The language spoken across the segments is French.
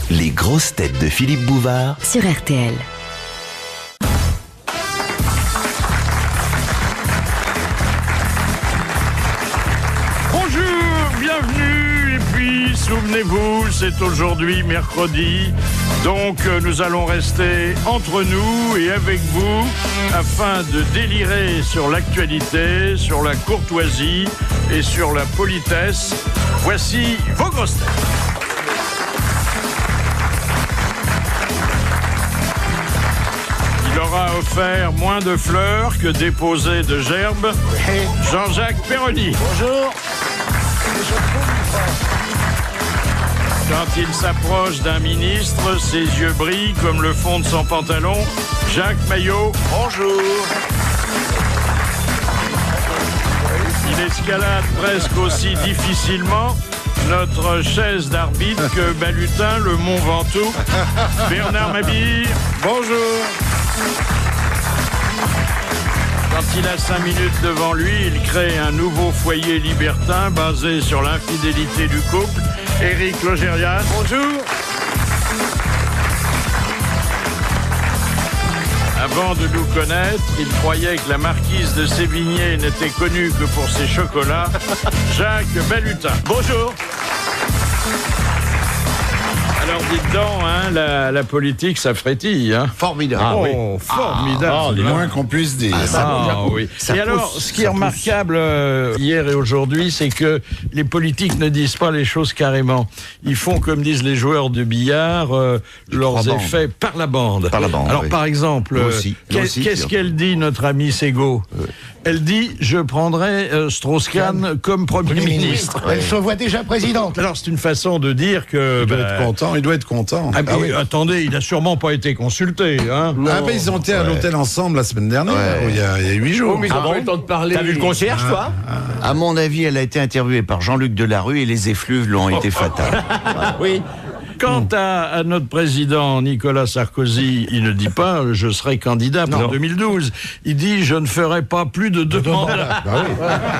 Les grosses têtes de Philippe Bouvard sur RTL. Bonjour, bienvenue, et puis souvenez-vous, c'est aujourd'hui mercredi, donc nous allons rester entre nous et avec vous afin de délirer sur l'actualité, sur la courtoisie et sur la politesse. Voici vos grosses têtes. Il aura offert moins de fleurs que déposé de gerbes. Jean-Jacques Perroni. Bonjour. Quand il s'approche d'un ministre, ses yeux brillent comme le fond de son pantalon. Jacques Maillot. Bonjour. Il escalade presque aussi difficilement notre chaise d'arbitre que Balutin, le Mont Ventoux. Bernard Mabille. Bonjour. Quand il a 5 minutes devant lui, il crée un nouveau foyer libertin basé sur l'infidélité du couple. Éric Logérias. Bonjour. Avant de nous connaître, il croyait que la marquise de Sévigné n'était connue que pour ses chocolats. Jacques Balutin. Bonjour. Alors dites donc, hein, la politique, ça frétille. Hein. Formidable. Oh, formidable. Le moins qu'on puisse dire. Oui. Et alors, ce qui est remarquable hier et aujourd'hui, c'est que les politiques ne disent pas les choses carrément. Ils font, comme disent les joueurs de billard, leurs effets par la bande. Par la bande. Alors, oui. par exemple, qu'est-ce qu'elle dit, notre amie Ségaud ? Elle dit, je prendrai Strauss-Kahn comme Premier ministre. Elle se voit déjà présidente. Alors, c'est une façon de dire que... Il doit être content, il doit être content. Ah, oui. Attendez, il n'a sûrement pas été consulté. Hein. Ils ont été à l'hôtel ensemble la semaine dernière, il y a 8 jours. Mais ils n'ont pas eu le temps de parler. T'as vu le concierge, toi ? À mon avis, elle a été interviewée par Jean-Luc Delarue et les effluves lui ont été fatales. Oui. Quant à notre président Nicolas Sarkozy, il ne dit pas « je serai candidat pour 2012 ». Il dit « je ne ferai pas plus de 2 mandats ».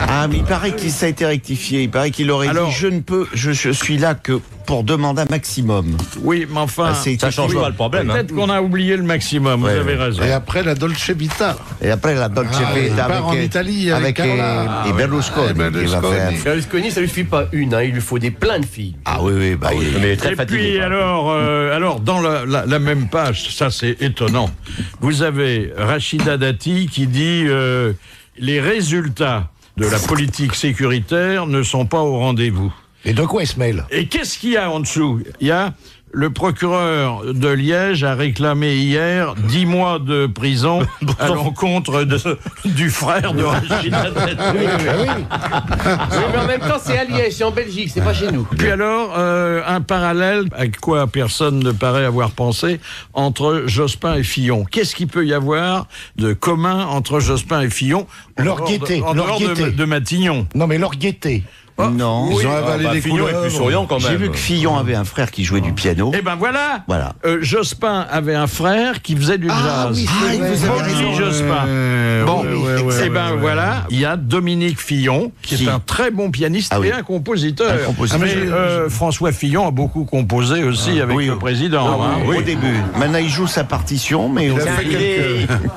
Ah, mais il paraît que ça a été rectifié. Il paraît qu'il aurait dit « je suis là que pour 2 mandats maximum ». Oui, mais enfin... Ça change pas le problème. Peut-être qu'on a oublié le maximum, vous avez raison. Et après la Dolce Vita. Et après la Dolce Vita part en Italie avec Carola. et Berlusconi. Qui va faire. Berlusconi, ça lui suffit pas une, il lui faut plein de filles. Ah oui, Mais très Et fatigué. puis alors dans la même page, ça c'est étonnant, vous avez Rachida Dati qui dit les résultats de la politique sécuritaire ne sont pas au rendez-vous. Et de quoi il se mêle ? Et qu'est-ce qu'il y a en dessous ? Il y a le procureur de Liège a réclamé hier 10 mois de prison à l'encontre du frère de Rachida Dati. Oui, mais en même temps, c'est à Liège, c'est en Belgique, c'est pas chez nous. Puis alors, un parallèle, à quoi personne ne paraît avoir pensé, entre Jospin et Fillon. Qu'est-ce qu'il peut y avoir de commun entre Jospin et Fillon Leur gaieté. en dehors de Matignon? Non, mais leur gaieté. Non. Ils ont avalé des Fillon est couleurs. plus souriant quand même. J'ai vu que Fillon avait un frère qui jouait du piano. Eh ben voilà. Voilà. Jospin avait un frère qui faisait du jazz. oui, c'est vrai, vous avez Mowgli raison. Jospin. Bon, eh ben voilà, il y a Dominique Fillon, qui est un très bon pianiste et un compositeur. Un compositeur. Mais François Fillon a beaucoup composé aussi avec le président. Au début. Maintenant, il joue sa partition, mais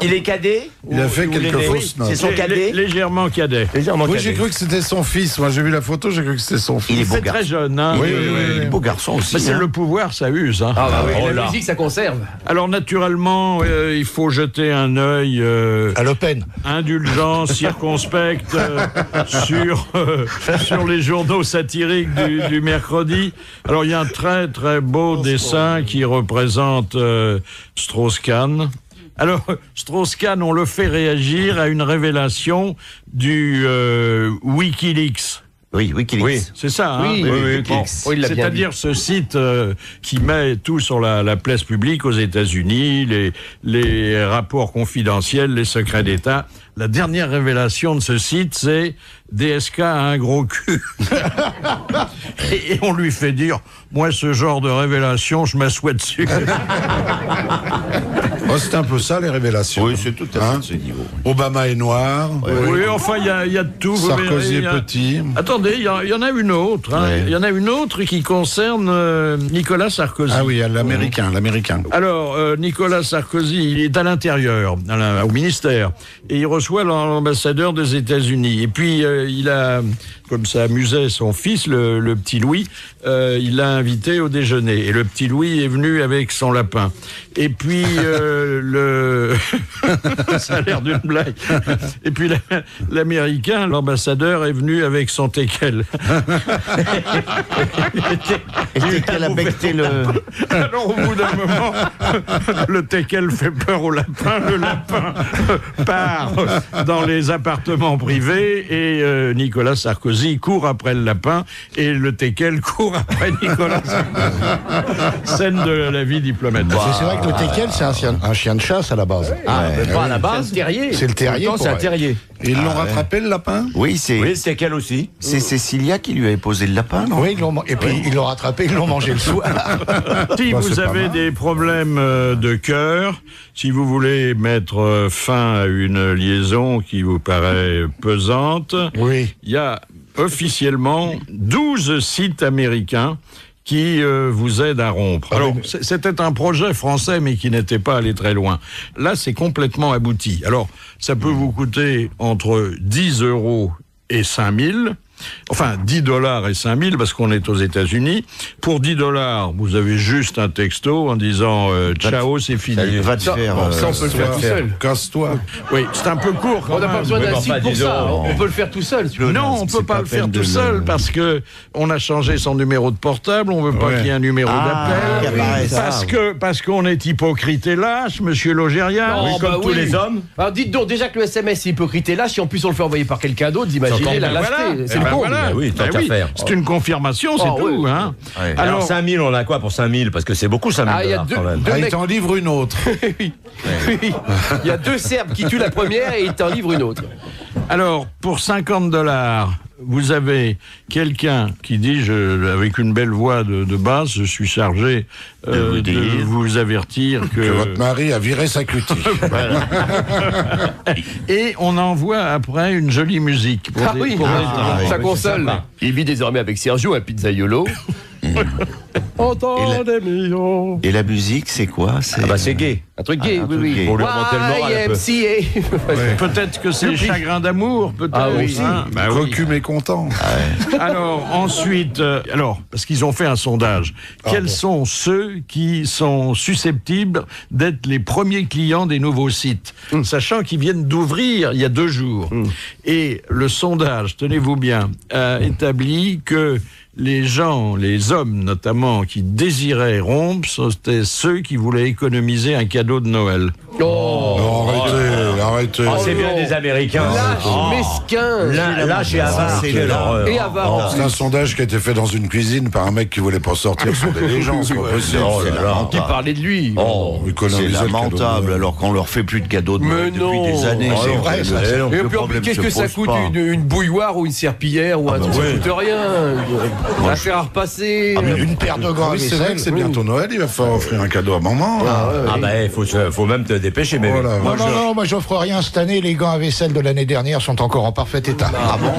Il est cadet. Il a fait quelques fausses notes. C'est son cadet. Légèrement cadet. Oui, j'ai cru que c'était son fils. Moi, j'ai vu la photo, j'ai cru que c'était son fils. il est beau C'est très garçon. jeune. Hein. Oui. Il est beau garçon aussi. Mais c'est hein. le pouvoir, ça use. Hein. La musique, ça conserve. Alors naturellement, il faut jeter un œil À Le Pen. indulgent, circonspect sur les journaux satiriques du mercredi. Alors il y a un très très beau dessin qui représente Strauss-Kahn. Alors, Strauss-Kahn, on le fait réagir à une révélation du Wikileaks. Oui, Wikileaks. Oui. C'est ça, hein? Oui, Bon, oui, il l'a bien c'est-à-dire ce site qui met tout sur la place publique aux États-Unis, les rapports confidentiels, les secrets d'État. la dernière révélation de ce site, c'est DSK a un gros cul. et on lui fait dire, moi, ce genre de révélation, je m'assois dessus. Oh, c'est un peu ça, les révélations. Oui, c'est tout à fait de ce niveau. Obama est noir. Oui, enfin, il y a de tout. vous Sarkozy verrez, est petit. Attendez, il y en a une autre. Il y en a une autre qui concerne Nicolas Sarkozy. Ah oui, l'américain. Alors, Nicolas Sarkozy, il est à l'intérieur, au ministère, et il reçoit l'ambassadeur des États-Unis. Et puis, il a, comme ça amusait son fils, le petit Louis, il l'a invité au déjeuner. Et le petit Louis est venu avec son lapin. Et puis, ça a l'air d'une blague. Et puis, l'Américain, l'ambassadeur, est venu avec son teckel. Et teckel a becté le... Alors, au bout d'un moment, le teckel fait peur au lapin. Le lapin part dans les appartements privés et Nicolas Sarkozy court après le lapin et le teckel court après Nicolas Sarkozy. Scène de la vie diplomatique. C'est vrai que le teckel, c'est un chien de chasse à la base. Pas à la base. C'est un terrier. C'est le terrier. C'est un terrier. Et ils l'ont rattrapé, le lapin? Oui, c'est C'est quel aussi? Cécilia qui lui avait posé le lapin, non? Oui, et puis ils l'ont rattrapé, ils l'ont mangé le soir. Si Bah, vous c'est pas avez mal. des problèmes de cœur, si vous voulez mettre fin à une liaison qui vous paraît pesante, Oui. il y a officiellement 12 sites américains qui vous aident à rompre. Alors, c'était un projet français, mais qui n'était pas allé très loin. Là, c'est complètement abouti. Alors, ça peut vous coûter entre 10 € et 5 000. Enfin, 10 $ et 5 000, parce qu'on est aux États-Unis. Pour 10 $, vous avez juste un texto en disant ciao, c'est fini. Va te faire... Ça, on peut le faire tout seul. Casse-toi. Oui, c'est un peu court. On n'a pas besoin d'un site pour ça. On peut le faire tout seul. Non, on peut pas le faire tout seul parce que on a changé son numéro de portable, on veut pas qu'il y ait un numéro qui d'appel. apparaisse. Parce qu'on est hypocrite et lâche, monsieur Logérias. Non, comme bah tous oui. les hommes. Alors dites donc, déjà que le SMS est hypocrite et là, si en plus on le fait envoyer par quelqu'un d'autre, imaginez la lâcheté. C'est le con. oui, tant qu'à faire. C'est une confirmation, c'est Oh, tout. oui. Hein. Ouais. Alors 5 000, on a quoi pour 5 000? Parce que c'est beaucoup 5 000 Ah, il y a dollars, deux- quand même. deux- Ah, il mecs- t'en livre une autre. Oui. Il y a 2 Serbes qui tuent la première et ils t'en livrent une autre. Alors, pour 50 $, vous avez quelqu'un qui dit, avec une belle voix de basse, je suis chargé de vous avertir Que votre mari a viré sa cutie. Et on envoie après une jolie musique. Pour Ah des- oui, pour des- ça console. sympa. Il vit désormais avec Sergio, un pizzaiolo. Et la musique, c'est quoi? Ah bah c'est gay. Un truc gay, oui, oui. gay. Pour lui remonter le moral un peu. YMCA. Peut-être que c'est chagrin d'amour, peut-être. Ah oui. Hein, bah oui. Cocu mécontent. Alors, ensuite, parce qu'ils ont fait un sondage, quels sont ceux qui sont susceptibles d'être les premiers clients des nouveaux sites, sachant qu'ils viennent d'ouvrir il y a 2 jours. Et le sondage, tenez-vous bien, a établi que les gens, les hommes notamment, qui désiraient rompre, c'était ceux qui voulaient économiser un cadeau de Noël. Non, arrêtez. Oh, c'est bien des Américains. Lâche, mesquin. Lâche et avare. c'est Quelle là. horreur. Et avare. C'est un sondage qui a été fait dans une cuisine par un mec qui voulait pas sortir sur des légendes. C'est pas possible. Oh là là. Qui parlait de lui. Oh, C'est Économiser le cadeau de lamentable, Noël. alors qu'on leur fait plus de cadeaux de Noël Mais depuis non. des années. Oh, C'est non. vrai, ça. Et Et Le puis, problème qu'est-ce se que ça pose coûte pas. une bouilloire ou une serpillière ou un truc, ça coûte rien. La faire à repasser. Une paire de gants à Oui, c'est vrai vaisselle. que c'est bientôt Noël, il va falloir offrir un cadeau à maman. Ah bah il faut même te dépêcher, mais Voilà. Non, moi j'offre rien cette année. Les gants à vaisselle de l'année dernière sont encore en parfait état. Ah bon?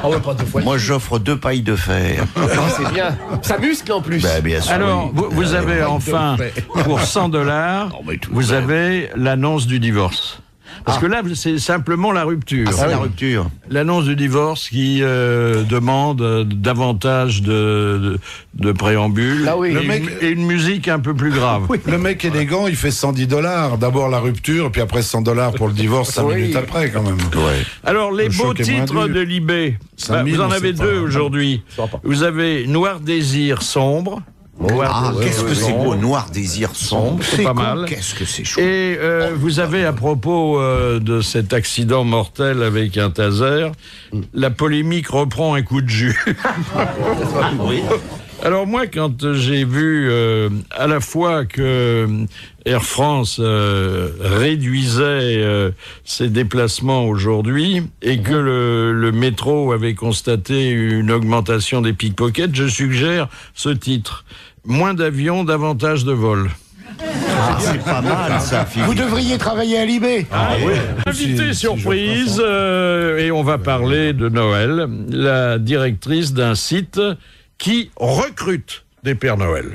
Ah ouais, pas 2 fois. Moi, j'offre 2 pailles de fer. Ah, c'est bien. Ça muscle en plus. Ben, bien sûr. Alors, vous avez enfin, pour 100 $, vous avez l'annonce du divorce. Parce que là, c'est simplement la rupture. C'est la rupture. L'annonce du divorce qui demande davantage de préambule Ah oui. Le mec- et une musique un peu plus grave. Le mec élégant, il fait 110 $. D'abord la rupture, puis après 100 $ pour le divorce 5 Oui. minutes après, quand même. Ouais. Alors, les Le beaux choc est moins titres dur. de Libé, 5000, vous en on avez sait 2 pas. aujourd'hui. Sympa. Vous avez Noir Désir sombre. Ah, qu'est-ce que c'est beau, sombre. noir désir sombre. C'est pas mal. Qu'est-ce que c'est chaud. Et vous avez, à propos de cet accident mortel avec un taser, la polémique reprend un coup de jus. Oui. Alors moi, quand j'ai vu à la fois que Air France réduisait ses déplacements aujourd'hui et que le métro avait constaté une augmentation des pickpockets, je suggère ce titre. Moins d'avions, davantage de vols. Ah, c'est pas mal ça, Philippe. Vous devriez travailler à Libé. Invité surprise, et on va parler de Noël, la directrice d'un site qui recrute des Pères Noël.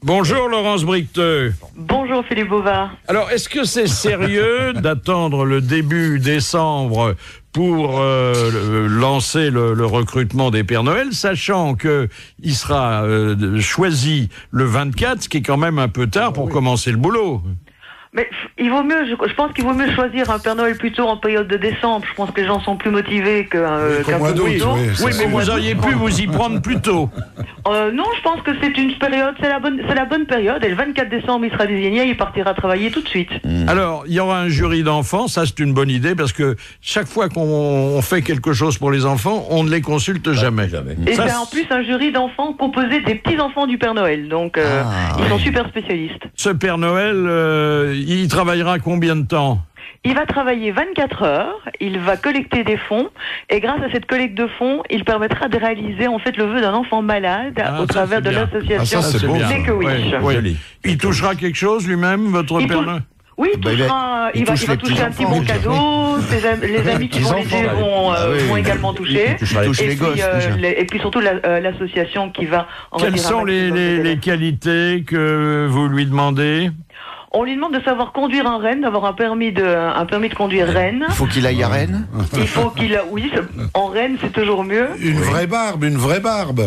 Bonjour Laurence Bricteux. Bonjour Philippe Bouvard. Alors, est-ce que c'est sérieux d'attendre le début décembre pour lancer le recrutement des Pères Noël, sachant qu'il sera choisi le 24, ce qui est quand même un peu tard pour commencer le boulot? Mais il vaut mieux, je pense qu'il vaut mieux choisir un Père Noël plutôt en période de décembre. Je pense que les gens sont plus motivés qu'un mois peu d'août. plus tôt. Oui, mais vous auriez pu vous y prendre plus tôt. Non, je pense que c'est une période, c'est la bonne période. Et le 24 décembre, il sera désigné, il partira travailler tout de suite. Alors, il y aura un jury d'enfants, ça c'est une bonne idée, parce que chaque fois qu'on fait quelque chose pour les enfants, on ne les consulte jamais. Et Ça, c'est en plus un jury d'enfants composé des petits-enfants du Père Noël. Donc, ils sont super spécialistes. Ce Père Noël, il travaillera combien de temps? Il va travailler 24 heures, il va collecter des fonds, et grâce à cette collecte de fonds, il permettra de réaliser en fait le vœu d'un enfant malade au travers de l'association Make a Wish. Oui. Il touchera quelque chose lui-même, votre Père Noël? Oui, il va toucher un petit bon cadeau, les amis qui vont l'aider vont également toucher, et puis surtout l'association qui va en Quelles sont les qualités que vous lui demandez? On lui demande de savoir conduire un Rennes, d'avoir un permis de conduire Rennes. Il faut qu'il aille à Rennes. Il faut qu'il, en Rennes c'est toujours mieux. Une vraie barbe. Une vraie barbe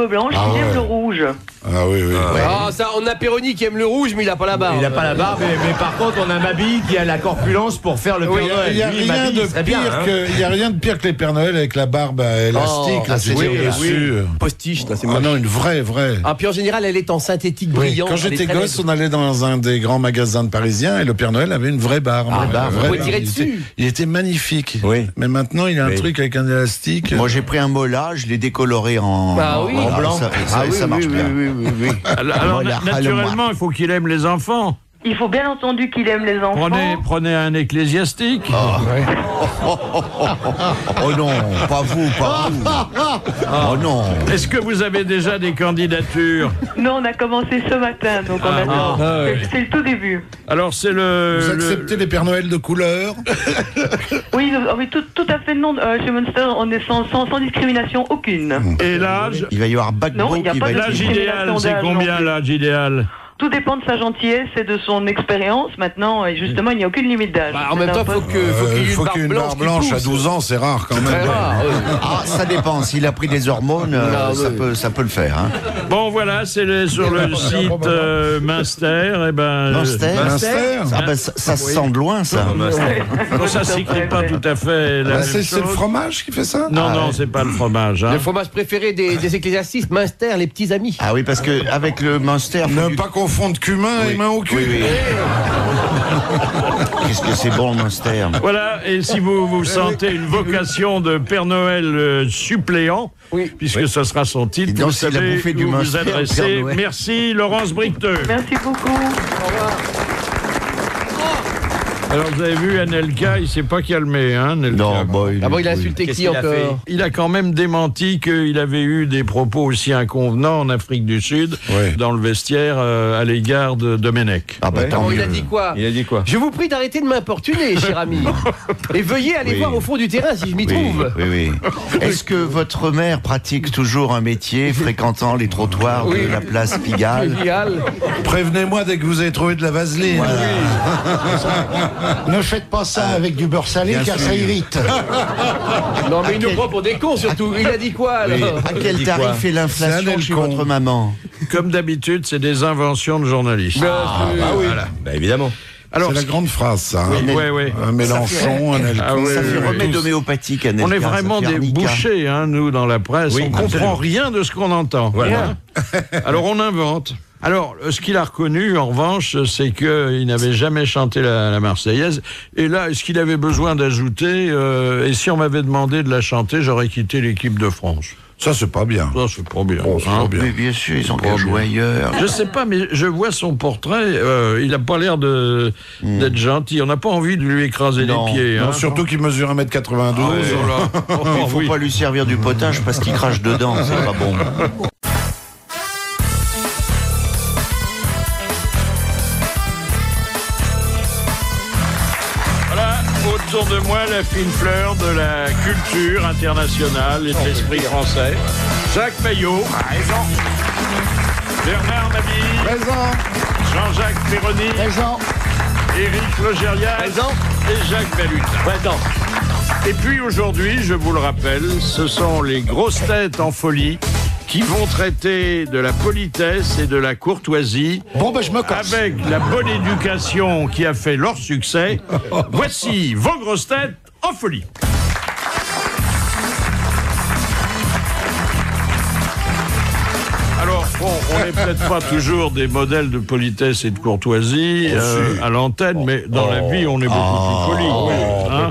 blanche, il aime le rouge. Ah oui. Ah, ça, on a Péroni qui aime le rouge, mais il n'a pas la barbe. Il n'a pas la barbe, mais par contre, on a Mabille qui a la corpulence pour faire le Père Noël. Il n'y a rien de pire que les Pères Noël avec la barbe élastique. Postiche, là, c'est Ah non, une vraie. Ah, puis en général, elle est en synthétique brillant. Quand j'étais gosse, on allait dans un des grands magasins de Parisiens et le Père Noël avait une vraie barbe. Vous pouvez tirer dessus. Il était magnifique. Oui. Mais maintenant, il y a un truc avec un élastique. Moi, j'ai pris un mola, je l'ai décoloré en blanc. Ça marche bien. Oui. Alors, naturellement, il faut qu'il aime les enfants. Il faut bien entendu qu'il aime les enfants. Prenez un ecclésiastique. Oh non, pas vous. Oh non. Est-ce que vous avez déjà des candidatures? Non, on a commencé ce matin, donc on attend. C'est le tout début. Alors c'est Vous acceptez les Pères Noël de couleur? Oui, mais tout à fait non. Chez Munster, on est sans discrimination aucune. Et l'âge? Il va y avoir Bagbo qui va être... L'âge idéal, c'est combien l'âge idéal? Tout dépend de sa gentillesse et de son expérience. Maintenant, et justement, il n'y a aucune limite d'âge. En même temps, il faut qu'il y ait une barbe blanche à 12 ans, c'est rare quand même. Très rare, Ah, ça dépend. S'il a pris des hormones, ça peut le faire. Hein. Bon, voilà, c'est sur le site Munster. Munster. Ah ben, ça se sent de loin, ça. Non, ça s'écrit pas tout à fait la même C'est chose. le fromage qui fait ça? Non, c'est pas le fromage. Le fromage préféré des ecclésiastistes, Munster, les petits amis. Ah oui, parce que avec le Munster... Ne pas confondre cumin et main au cul. Oui. Qu'est-ce que c'est bon, le Munster. Voilà, et si vous sentez une vocation de Père Noël suppléant, puisque ce sera son titre, vous savez où vous adresser. Merci Laurence Bricteux. Merci beaucoup. Au revoir. Alors vous avez vu, Anelka, il s'est pas calmé, hein, Anelka. Non, il a insulté qui encore? Il a quand même démenti qu'il avait eu des propos aussi inconvenants en Afrique du Sud, dans le vestiaire, à l'égard de Domenech. Il a dit quoi? Je vous prie d'arrêter de m'importuner, cher ami. Et veuillez aller voir au fond du terrain si je m'y trouve. Oui. Est-ce que votre mère pratique toujours un métier fréquentant les trottoirs de la place Pigalle? Prévenez-moi dès que vous avez trouvé de la vaseline. Ne faites pas ça avec du beurre salé, car ça irrite. Non, mais il nous prend pour des cons, surtout. Il a dit quoi, alors? À quel tarif est l'inflation chez votre maman? Comme d'habitude, c'est des inventions de journalistes. Voilà, évidemment. Alors, c'est la grande phrase, ça. Oui. Un Mélenchon, un Elcon. Ça fait remède homéopathique, on est vraiment des bouchers, nous, dans la presse. On ne comprend rien de ce qu'on entend. Voilà. Alors, on invente. Alors, ce qu'il a reconnu, en revanche, c'est qu'il n'avait jamais chanté la Marseillaise. Et là, est-ce qu'il avait besoin d'ajouter et si on m'avait demandé de la chanter, j'aurais quitté l'équipe de France. Ça, c'est pas bien. Ça, c'est pas bien. Oh, c'est pas bien. Mais bien sûr, ils ont qu'à jouer ailleurs. Je sais pas, mais je vois son portrait. Il n'a pas l'air d'être gentil. On n'a pas envie de lui écraser les pieds. Non, surtout qu'il mesure 1m92. Il faut pas lui servir du potage parce qu'il crache dedans, c'est pas bon. Autour de moi, la fine fleur de la culture internationale et de l'esprit français. Jacques Maillot. Présent. Bernard Mabille. Présent. Jean-Jacques Perroni. Présent. Éric Logérias. Présent. Et Jacques Balutin. Présent. Et puis aujourd'hui, je vous le rappelle, ce sont les grosses têtes en folie qui vont traiter de la politesse et de la courtoisie. Bon, ben je me casse. Avec la bonne éducation qui a fait leur succès. Voici vos grosses têtes en folie. Alors, bon, on n'est peut-être pas toujours des modèles de politesse et de courtoisie à l'antenne, mais dans la vie, on est beaucoup plus poli.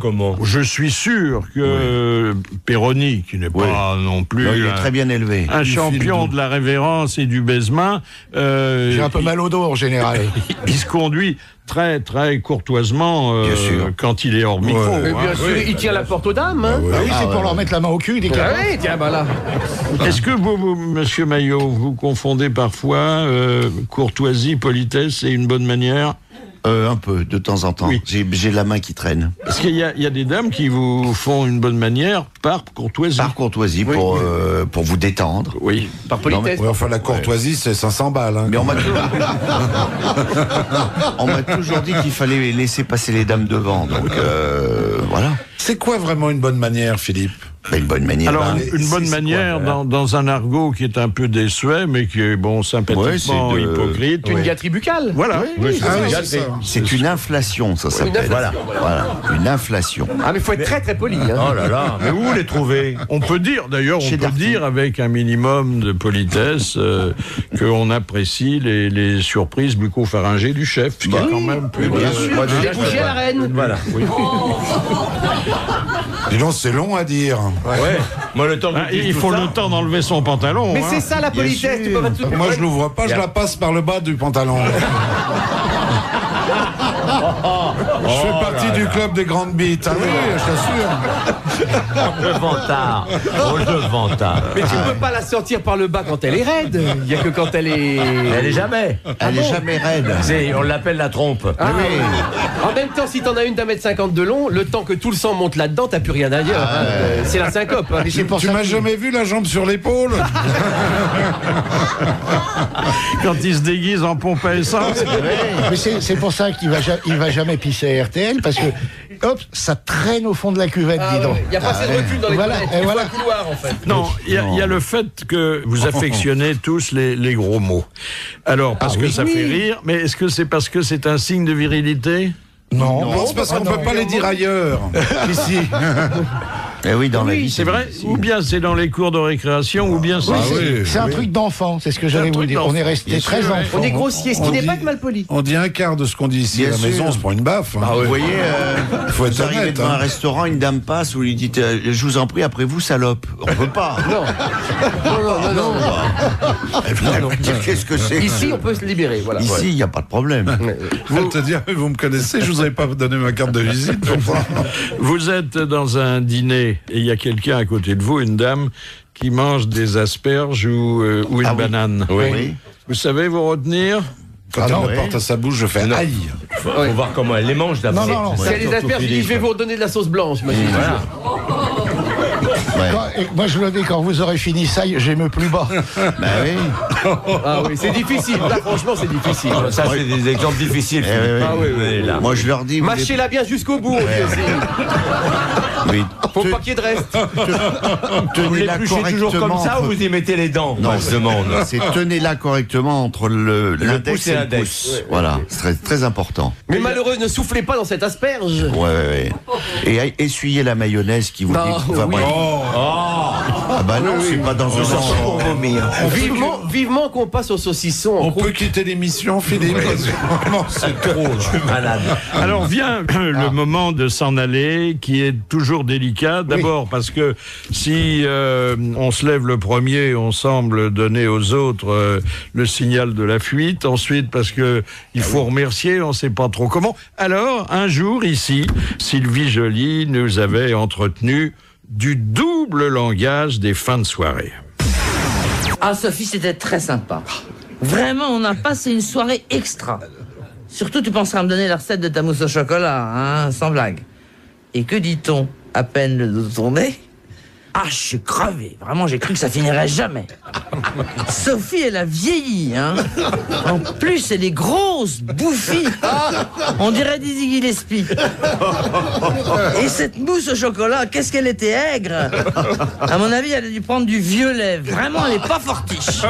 Comment ? Je suis sûr que Perroni, qui n'est pas non plus Il est très bien élevé. un champion de la révérence et du baisement, J'ai un peu mal au dos en général. il se conduit très très courtoisement quand il est hors micro. Mais bien sûr, il tient la porte aux dames. Hein. Ah oui, c'est pour leur mettre la main au cul, des Ah carottes. oui, tiens, bah là. Est-ce que vous, monsieur Maillot, vous confondez parfois courtoisie, politesse et une bonne manière ? Un peu, de temps en temps. Oui. J'ai la main qui traîne. Parce qu'il y a des dames qui vous font une bonne manière par courtoisie. Par courtoisie, pour vous détendre. Oui. Par politesse. Ouais, enfin, la courtoisie, c'est 500 balles. Hein. Mais on m'a toujours dit qu'il fallait laisser passer les dames devant. Donc, voilà. C'est quoi vraiment une bonne manière, Philippe ? Une bonne manière. Alors, une bonne manière dans un argot qui est un peu désuet, mais qui est sympathiquement hypocrite. Une gâterie buccale. Voilà. C'est une inflation, ça s'appelle. Voilà. Une inflation. Ah, mais il faut être très très poli. Hein. Oh là là, mais où les trouver ? On peut dire, d'ailleurs, avec un minimum de politesse qu'on apprécie les surprises bucco-pharyngées du chef, ce qui est quand même plus... Bien sûr. J'ai bouché à la reine. Voilà. Oui. Dis donc, c'est long à dire. Ouais. Moi, le temps que il faut le temps d'enlever son pantalon. Mais c'est ça la politesse. Tu peux pas tout... Moi, je l'ouvre pas, je la passe par le bas du pantalon. Je fais partie du club des grandes bites. Ah oui, je t'assure. Le vantard. Oh, le vantard. Mais tu peux pas la sortir par le bas quand elle est raide. Il y a que quand elle est... Elle est jamais. Elle est jamais raide. On l'appelle la trompe. Ah, oui. En même temps, si t'en as une d'1m50 de long, le temps que tout le sang monte là-dedans, t'as plus rien ailleurs. C'est la syncope. Hein. Tu m'as jamais vu la jambe sur l'épaule? Quand il se déguise en pompe à essence. Mais c'est pour ça qu'il va jamais pisser à RTL, parce que hop, ça traîne au fond de la cuvette, dis donc. Il n'y a pas assez de recul dans les toilettes. Il faut un couloir, en fait. Non, il y a le fait que vous affectionnez tous les gros mots. Alors, parce que ça fait rire, mais est-ce que c'est parce que c'est un signe de virilité? Non, c'est parce qu'on ne peut pas les dire ailleurs. Ici. Eh oui, dans la vie. C'est vrai. Ou bien c'est dans les cours de récréation, ou bien c'est un truc d'enfant, c'est ce que j'allais vous dire. On est resté très enfant. On est grossier, ce qui n'est pas que mal poli. On dit un quart de ce qu'on dit ici à la maison, c'est pour une baffe. Bah, vous voyez, faut être vous arrivez honnête. dans un restaurant, une dame passe, vous lui dites je vous en prie, après vous, salope. On peut pas. Non. Elle va dire qu'est-ce que c'est. Ici, on peut se libérer. Voilà. Ici, il n'y a pas de problème. Vous te dire, vous me connaissez, je vous avais pas donné ma carte de visite. Vous êtes dans un dîner et il y a quelqu'un à côté de vous, une dame, qui mange des asperges ou une banane. Oui. Vous savez vous retenir? Quand elle me porte à sa bouche, je fais aïe. Faut voir comment elle les mange d'abord. Non. Si elle les asperges, je dis je vais vous redonner de la sauce blanche. Voilà. Moi, je le dis, quand vous aurez fini ça, j'aime plus bas. Bah oui. Ah oui, c'est difficile. Là, franchement, c'est difficile. Ça, c'est des exemples difficiles. Ah oui. Là. Moi, je leur dis. Mâchez-la bien jusqu'au bout. Oui. Faut pas qu'il y ait de reste. Vous Tenez-la l'épluchez toujours comme ça ou vous y mettez les dents? Non, on se demande. C'est tenez-la correctement entre l'index pouce et et le l'index. pouce. Voilà, c'est très, très important. Mais malheureux, ne soufflez pas dans cette asperge. Ouais. Et essuyez la mayonnaise qui vous dit. oui. Bref. bah non, c'est pas dans un sens pour vomir. Vivement qu'on passe au saucisson. On peut quitter l'émission, Philippe. Vraiment, c'est trop. Je suis malade. Alors vient le moment de s'en aller, qui est toujours délicat. D'abord parce que si on se lève le premier, on semble donner aux autres le signal de la fuite. Ensuite parce que il faut remercier, on ne sait pas trop comment. Alors un jour ici, Sylvie Joly nous avait entretenu du double langage des fins de soirée. Ah Sophie, c'était très sympa. Vraiment, on a passé une soirée extra. Surtout, tu penseras à me donner la recette de ta mousse au chocolat, hein, sans blague. Et que dit-on à peine le dos tourné? Ah, je suis crevé. Vraiment, j'ai cru que ça finirait jamais. Sophie, elle a vieilli, hein. En plus, elle est grosse, bouffie. On dirait Dizzy Gillespie. Et cette mousse au chocolat, qu'est-ce qu'elle était aigre. À mon avis, elle a dû prendre du vieux lait. Vraiment, elle est pas fortiche.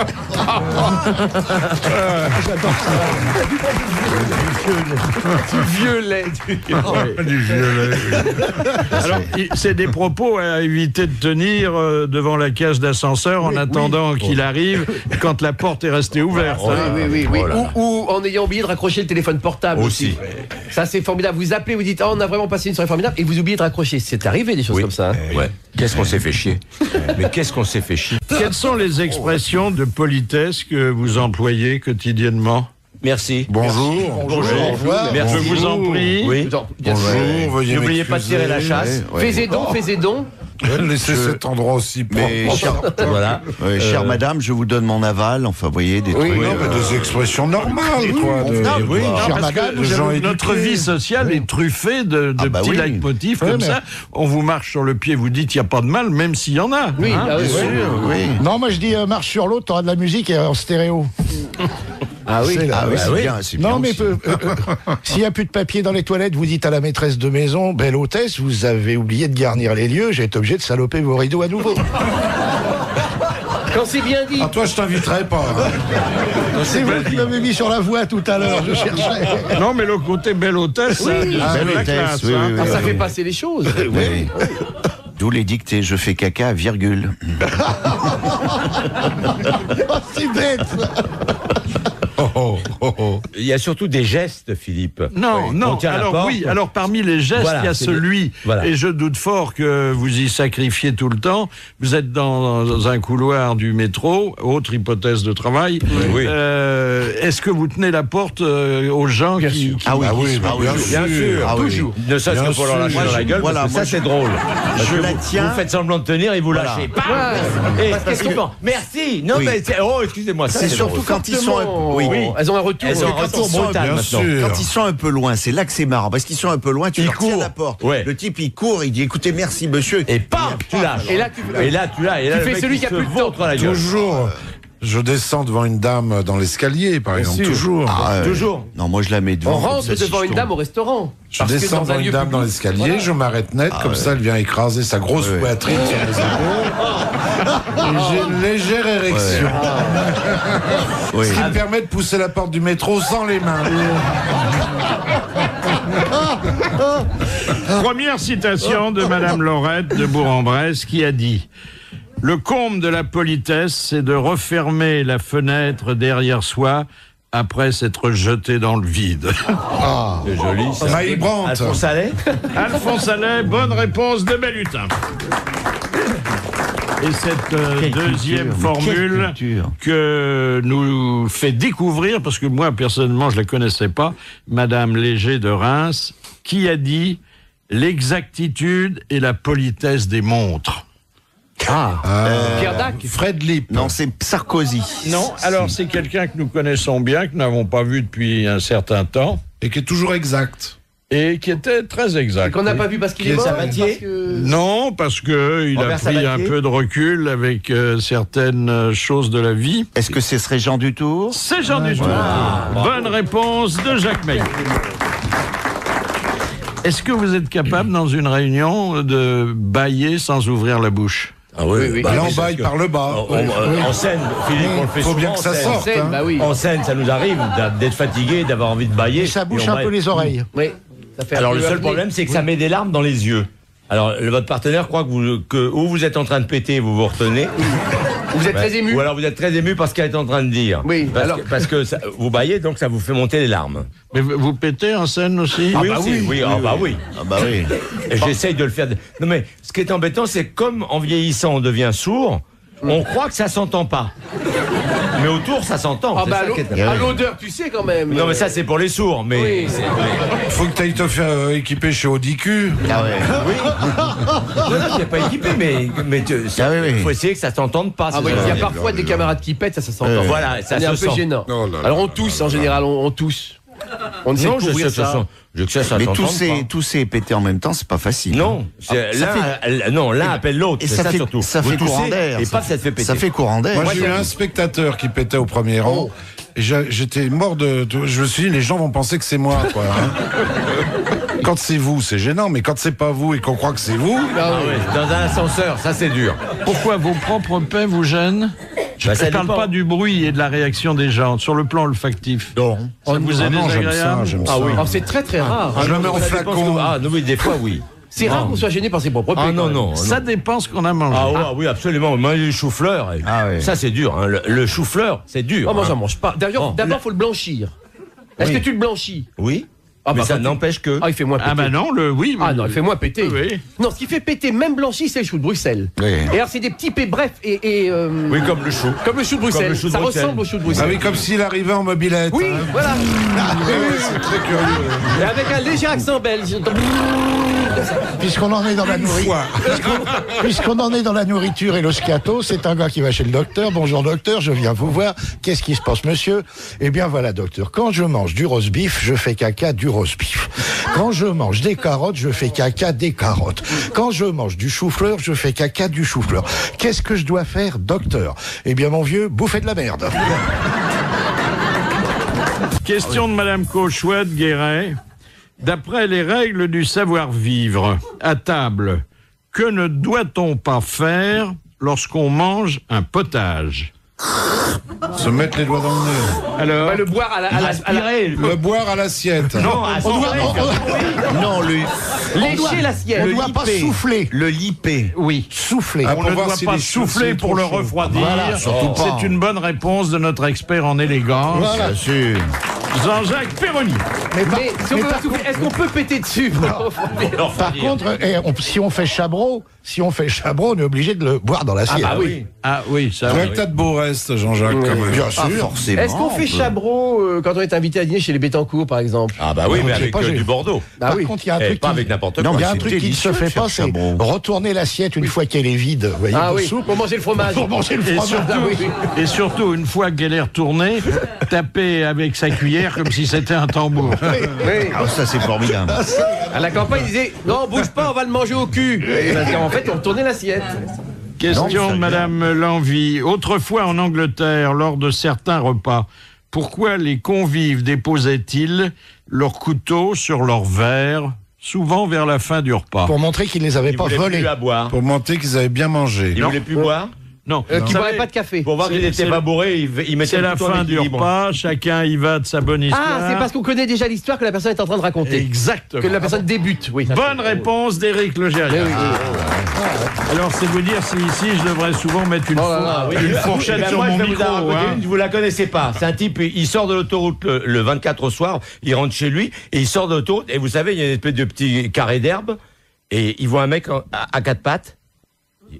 Vieux lait. Du vieux lait. Alors, c'est des propos à éviter de tenir devant la cage d'ascenseur en attendant qu'il arrive quand la porte est restée ouverte. Oui. Ou en ayant oublié de raccrocher le téléphone portable aussi. Ça, c'est formidable. Vous appelez, vous dites, on a vraiment passé une soirée formidable, et vous oubliez de raccrocher. C'est arrivé des choses comme ça. Hein. Ouais. Qu'est-ce qu'on s'est fait chier. Mais qu'est-ce qu'on s'est fait chier. Quelles sont les expressions de politesse que vous employez quotidiennement? Merci. Bonjour. Merci. Je vous en prie. Oui. Bonjour, veuillez N'oubliez pas de tirer la chasse. Faisez donc. Laissez cet endroit aussi propre. Mais, Voilà. chère madame, je vous donne mon aval. Enfin, vous voyez, des trucs. Non, mais des expressions normales, quoi. Chère madame, notre vie sociale est truffée de petits leitmotifs comme ça. On vous marche sur le pied, vous dites il n'y a pas de mal, même s'il y en a. Oui, hein, Bien sûr, oui. Non, moi je dis marche sur l'autre, t'auras de la musique en stéréo. Ah oui, c'est bien. Non, mais s'il n'y a plus de papier dans les toilettes, vous dites à la maîtresse de maison, belle hôtesse, vous avez oublié de garnir les lieux, j'ai été obligé de saloper vos rideaux à nouveau. Quand c'est bien dit. Ah, toi, je t'inviterai pas. C'est vous qui m'avez mis sur la voie tout à l'heure, je cherchais. Non, mais le côté belle hôtesse, belle hôtesse, Ça fait passer les choses. Oui. D'où les dictées, je fais caca, virgule. Oh, c'est bête. Il y a surtout des gestes, Philippe. Non. Alors parmi les gestes, il y a celui, et je doute fort que vous y sacrifiez tout le temps. Vous êtes dans un couloir du métro, autre hypothèse de travail. Oui. Est-ce que vous tenez la porte aux gens qui... Ah oui, Bien sûr. Toujours. Ne serait-ce que pour leur lâcher dans la gueule, parce que ça, c'est drôle. Je la tiens. Vous faites semblant de tenir et vous lâchez. Qu'est-ce qu'on pense? Merci. Non, mais excusez-moi. C'est surtout quand ils sont... Oui. Elles ont un retour. Elles ont un retour brutal maintenant. Quand ils sont un peu loin, c'est là que c'est marrant. Parce qu'ils sont un peu loin, tu leur tiens la porte. Ouais. Le type, il court, il dit écoutez, merci monsieur. Et pam, tu lâches. Et là, tu fais celui qui a plus de temps. La gueule. Toujours. Je descends devant une dame dans l'escalier, par exemple. Toujours. Toujours. Non, moi je la mets devant. On rentre devant une dame au restaurant. Je descends devant une dame dans l'escalier, je m'arrête net, comme ça elle vient écraser sa grosse poitrine sur mes épaules. Et j'ai une légère érection. Ce qui me permet de pousser la porte du métro sans les mains. Première citation de Madame Laurette de Bourg-en-Bresse qui a dit: le comble de la politesse, c'est de refermer la fenêtre derrière soi après s'être jeté dans le vide. C'est joli, ça. Maï Brandt. Alphonse Allais. Alphonse Allais, bonne réponse de Bellutin. Et cette deuxième formule que nous fait découvrir, parce que moi personnellement je ne la connaissais pas, Madame Léger de Reims, qui a dit « l'exactitude et la politesse des montres ». Pierre Dac. Fred Lipp. Non, c'est Sarkozy. Non, alors c'est quelqu'un que nous connaissons bien, que nous n'avons pas vu depuis un certain temps. Et qui est toujours exact. Et qui était très exact. Qu'on n'a pas vu parce qu'il est mort. Non, parce qu'il a pris un peu de recul avec certaines choses de la vie. Est-ce que ce serait Jean Dutour? C'est Jean Dutour. Bonne réponse de Jacques Meillet. Est-ce que vous êtes capable, dans une réunion, de bâiller sans ouvrir la bouche? Ah oui. Là, on baille par le bas. En scène, Philippe, on le fait souvent. Faut bien que ça sorte. En scène, ça nous arrive d'être fatigué, d'avoir envie de bailler. Et ça bouche un peu les oreilles. Oui. Ça fait Alors, le seul problème, c'est que ça met des larmes dans les yeux. Alors, votre partenaire croit que ou vous êtes en train de péter, vous vous retenez. Vous êtes très ému. Ou alors vous êtes très ému parce qu'elle est en train de dire. Oui, parce que ça, vous baillez, donc ça vous fait monter les larmes. Mais vous pétez en scène aussi? Oui, aussi, oui. Ah bah oui. Ah bah oui. Et j'essaye de le faire. Non mais, ce qui est embêtant, c'est comme en vieillissant, on devient sourd, on croit que ça s'entend pas. Mais autour, ça s'entend. Ah bah à l'odeur, tu sais quand même. Non mais ça, c'est pour les sourds, mais... Oui. Faut que tu ailles te faire équiper chez Audicu. Ah ouais. Oui. Non, t'es pas équipé, mais faut essayer que ça s'entende pas. Ah oui, il y a parfois des camarades qui pètent, ça s'entend. Voilà, ça c'est se un peu sent. gênant. Oh là là. Alors on tousse en général, on tousse. On essaie Non, de je sais couvrir que ça ça. sent. Je sais que ça Mais s'entend pas. tous ces pétés en même temps, c'est pas facile. Non, l'un appelle l'autre. Et C'est ça ça fait, surtout. ça Vous fait courant toussez, d'air. et paf, ça te fait péter. Ça fait courant d'air. Moi, j'ai eu un spectateur qui pétait au premier rang. Et j'étais mort de... Je me suis dit, les gens vont penser que c'est moi, quoi. Hein. Quand c'est vous, c'est gênant, mais quand c'est pas vous et qu'on croit que c'est vous... Ah oui, dans un ascenseur, ça c'est dur. Pourquoi vos propres paix vous gênent? Je Bah, ça ne parle dépend. pas du bruit et de la réaction des gens, sur le plan olfactif. Non. Ça vous est non, j'aime désagréable? ça, j'aime Ah ça. oui. Alors c'est très très rare. Je le mets en flacon. Ah non, oui, des fois, oui. C'est rare qu'on soit gêné par ses propres Ah pets, non, quand même. non. Ça dépend ce qu'on a mangé. Ah, ouais, oui, absolument. Moi, les chou-fleurs, Ah ouais. ça c'est dur. Hein. Le chou-fleur, c'est dur. Oh, moi hein. j'en mange pas. D'ailleurs, Bon, d'abord faut le blanchir. Est-ce Oui. que tu le blanchis? Oui. Ah, mais bah, ça quand tu- n'empêche que. Ah, il fait moins péter. Ah bah non, oui. Ah non, il fait moins péter. Oui. Non, ce qui fait péter, même blanchi, c'est le chou de Bruxelles. Oui. Et alors, c'est des petits pets brefs et Oui, comme le chou. comme le chou de Bruxelles. le chou de Ça Bruxelles. ressemble au chou de Ah Bruxelles. oui, comme s'il arrivait en mobilette. Oui, hein. voilà. C'est très curieux. Et avec un léger accent belge. Puisqu'on en est dans la nourriture. Puisqu'on en est dans la nourriture et le scato, c'est un gars qui va chez le docteur. Bonjour docteur, je viens vous voir. Qu'est-ce qui se passe, monsieur? Eh bien voilà, docteur. Quand je mange du roast beef, je fais caca du roast beef. Quand je mange des carottes, je fais caca des carottes. Quand je mange du chou-fleur, je fais caca du chou-fleur. Qu'est-ce que je dois faire, docteur? Eh bien, mon vieux, bouffer de la merde. Question de Madame Cauchouette-Guéret. D'après les règles du savoir-vivre, à table, que ne doit-on pas faire lorsqu'on mange un potage? Se mettre les doigts dans le nez. Alors, Le boire à la Aspirer. Le boire à l'assiette. Non, aspirer. Non, lécher l'assiette. On ne doit pas souffler. le lipé. Oui. Souffler. Ah, on pour ne voir doit si pas les cheveux souffler sont pour trop le chauds. refroidir. Voilà, surtout pas. C'est une bonne réponse de notre expert en élégance, Bien sûr. Jean-Jacques Perroni. Mais par, Mais si on mais peut par souffler, est-ce qu'on peut péter dessus par contre, si on fait Chabrot, on est obligé de le boire dans l'assiette. Ah oui. Ah oui, ça Tu vois oui. que t'as de beaux restes, Jean-Jacques, quand même. Bien Pas sûr. forcément. Est-ce qu'on fait Chabrot quand on est invité à dîner chez les Bettencourt, par exemple? Ah bah oui, mais j'ai avec pas gêné. du Bordeaux. Ah Par oui. contre, il y a un Et truc pas qui- avec n'importe il quoi. y a un c'est truc qui ne se délicieux fait de faire pas, c'est Chabrot. retourner l'assiette une fois qu'elle est vide. Vous voyez, Ah de oui, soupe. pour manger le fromage. Pour manger le Et fromage. surtout, Ah oui. et surtout, une fois qu'elle est retournée, taper avec sa cuillère comme si c'était un tambour. Oui. Ah, ça, c'est formidable. À la campagne, ils disaient non, bouge pas, on va le manger au cul. Et parce qu'en fait, on retournait l'assiette. Question de Madame Lanvie. Autrefois en Angleterre, lors de certains repas, pourquoi les convives déposaient-ils leurs couteaux sur leurs verres, souvent vers la fin du repas? Pour montrer qu'ils ne les avaient Ils pas voulaient volés. plus à boire. Pour montrer qu'ils avaient bien mangé. Ils voulaient plus boire. Non, Qui Vous boirait savez, pas de café. Pour voir qu'ils C'est n'étaient pas bourrés, ils mettaient c'est le la couteau en fin du équilibre. repas, chacun y va de sa bonne histoire. Ah, c'est parce qu'on connaît déjà l'histoire que la personne est en train de raconter. Exactement. Que la personne débute, oui. Bonne réponse d'Éric Legérias. Alors, c'est vous dire si ici, je devrais souvent mettre une, Oh là là, oui. une fourchette Eh ben, sur moi, mon je vais vous micro. en raconter hein. une, vous la connaissez pas. C'est un type, il sort de l'autoroute le 24 au soir, il rentre chez lui et il sort de l'autoroute et vous savez, il y a une espèce de petit carré d'herbe et il voit un mec à quatre pattes.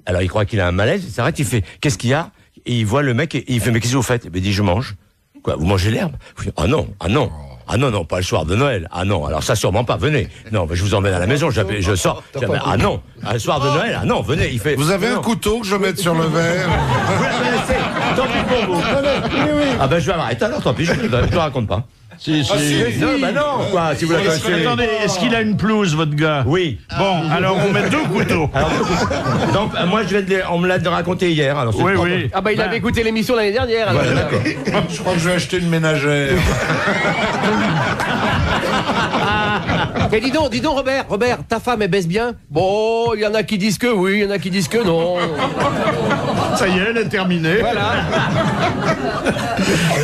Alors il croit qu'il a un malaise, il s'arrête, il fait qu'est-ce qu'il y a? Et il voit le mec et il fait mais qu'est-ce que vous faites? Il dit je mange. Quoi, vous mangez l'herbe? Ah non, ah non. Ah non, non, pas le soir de Noël. Ah non, alors ça sûrement pas, venez. Non, mais je vous emmène à la maison, je sors. Ah non, le soir de Noël, ah non, venez. Il fait. Vous avez non. un couteau que je mette sur le verre? Vous la connaissez? Tant pis pour vous. Ah ben je vais m'arrêter alors, tant pis, je ne te raconte pas. Si, si. Non, bah non, quoi, si vous la connaissez. Attendez, est-ce qu'il a une pelouse, votre gars? Oui. Bon, alors on met 2 couteaux. Alors, donc, moi, on me l'a raconté hier. Alors, c'est Oui, pas- oui. Ah bah il avait écouté l'émission l'année dernière. alors. Voilà, d'accord. Je crois que je vais acheter une ménagère. Et dis donc Robert, ta femme elle baisse bien? Bon, il y en a qui disent que oui, il y en a qui disent que non. Ça y est, elle est terminée. Voilà.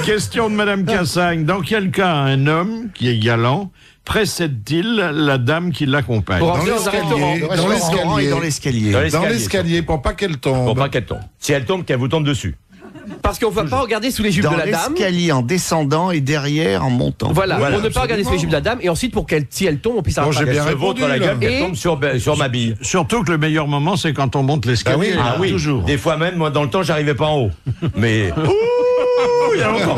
Question de Madame Cassagne. Dans quel cas un homme, qui est galant, précède-t-il la dame qui l'accompagne? Pour Dans entrer dans un l'escalier, restaurant. Dans le restaurant et dans l'escalier. Dans l'escalier, pour pas qu'elle tombe. Pour pas qu'elle tombe. Si elle tombe, qu'elle vous tombe dessus. Parce qu'on ne va pas regarder sous les jupes Dans de la dame. l'escalier en descendant et derrière en montant. Voilà, pour ne pas regarder sous les jupes de la dame. Et ensuite, pour qu'elle, si elle tombe, on puisse Bon, rattraper. j'ai bien Elle se vautre la répondu, gueule, là. qu'elle tombe sur ma bille. Surtout que le meilleur moment, c'est quand on monte l'escalier. Ah oui, toujours. des fois même, moi dans le temps, j'arrivais pas en haut. Mais il y a longtemps.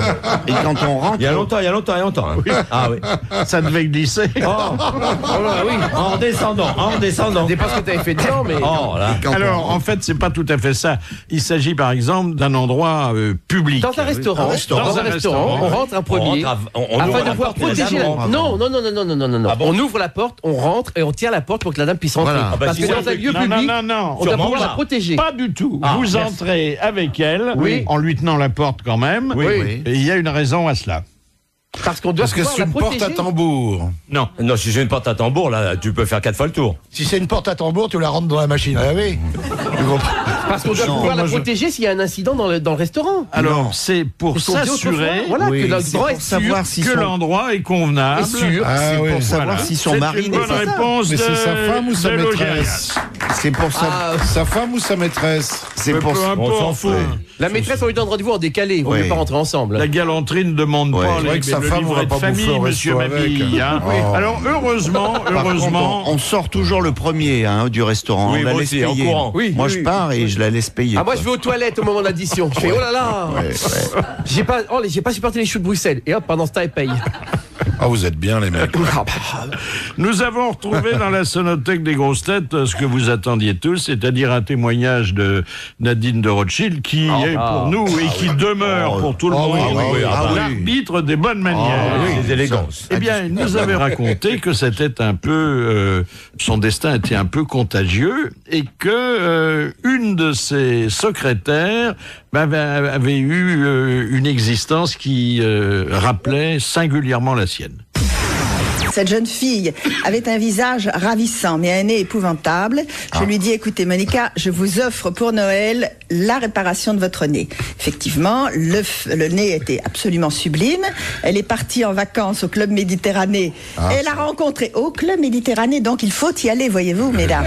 Et quand on rentre, Il y a longtemps. Hein. Ah oui. Ça devait glisser. Oh là, oui. En descendant. C'est pas ce que tu avais fait dedans, mais. Oh là. Alors, en fait, c'est pas tout à fait ça. Il s'agit, par exemple, d'un endroit public. Dans un restaurant. Dans un restaurant. On rentre un premier. On Afin ouvre de la pouvoir porte et la protéger dame la. rentre. Non. Ah bon? On ouvre la porte, on rentre et on tire la porte pour que la dame puisse rentrer. Voilà. Ah bah, Parce si que c'est dans un lieu Non, public, non. on doit Sûrement pouvoir la pas. protéger. Pas du tout. Ah, Vous merci. entrez avec elle, Oui. en lui tenant la porte quand même. Oui. Et il y a une raison à cela. Parce qu'on doit Parce que pouvoir c'est la une porte protéger. à tambour. Non. Non, si j'ai une porte à tambour, là, tu peux faire 4 fois le tour. Si c'est une porte à tambour, tu la rentres dans la machine à laver. Tu comprends? Parce qu'on doit Non, pouvoir la moi, je- protéger s'il y a un incident dans le restaurant. Alors, c'est pour Ils sont dit s'assurer autrefois, voilà, Oui, que c'est l'endroit pour est savoir sûr. si que son, l'endroit est convenable. Est sûr. Ah c'est oui. pour savoir Voilà. si son C'est mari une n'est bonne pas ça. réponse Mais c'est sa femme ou sa de maîtresse? C'est pour ça. Sa femme ou sa maîtresse? C'est pour Peu ça. importe. On s'en fout. La maîtresse, on lui donne rendez-vous en décalé. Il vaut Oui. mieux pas rentrer ensemble. La galanterie ne demande Ouais. pas C'est vrai que sa le femme livret va de pas bouffer famille, au monsieur resto Mabille. avec. Hein. Oh. Alors, heureusement, Par contre, on sort toujours le premier du restaurant. Oui, on la moi laisse aussi, en payer. courant. Oui, Moi, oui, je oui. pars et je la laisse payer. Ah, moi, je vais aux toilettes au moment de l'addition. Je fais, oh là là J'ai pas supporté les choux de Bruxelles. Et hop, pendant ce temps, elle paye. Ah, vous êtes bien, les mecs. Nous avons retrouvé dans la sonothèque des grosses têtes ce que vous attendiez tous, c'est-à-dire un témoignage de Nadine de Rothschild qui est pour nous et qui demeure pour tout le monde l'arbitre des bonnes manières. Des élégances. Eh bien, il nous avait raconté que c'était un peu son destin était un peu contagieux et que une de ses secrétaires avait eu une existence qui rappelait singulièrement la sienne. Cette jeune fille avait un visage ravissant, mais un nez épouvantable. Je lui dis, écoutez, Monica, je vous offre pour Noël la réparation de votre nez. Effectivement, le nez était absolument sublime. Elle est partie en vacances au Club Méditerranée. Elle a rencontré au Club Méditerranée, donc il faut y aller, voyez-vous, mesdames.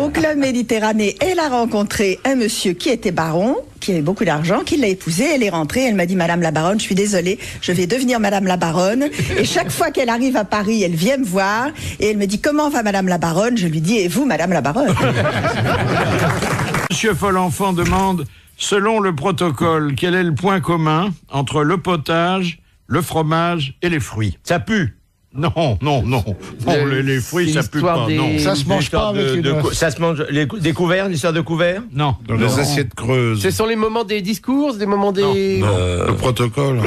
Au Club Méditerranée, elle a rencontré un monsieur qui était baron, qui avait beaucoup d'argent, qui l'a épousée. Elle est rentrée, elle m'a dit, Madame la baronne, je suis désolée, je vais devenir Madame la baronne. Et chaque fois qu'elle arrive à Paris, elle vient me voir et elle me dit, comment va Madame la baronne? Je lui dis, et vous, Madame la baronne? Monsieur Folenfant demande, selon le protocole, quel est le point commun entre le potage, le fromage et les fruits? Ça pue. Non. Bon, les fruits, ça pue l'histoire pas, des- non. Ça se mange pas avec une... Ça se mange des couverts, l'histoire de couverts? Non. Dans les assiettes creuses. Ce sont les moments des discours, des moments des... Le protocole.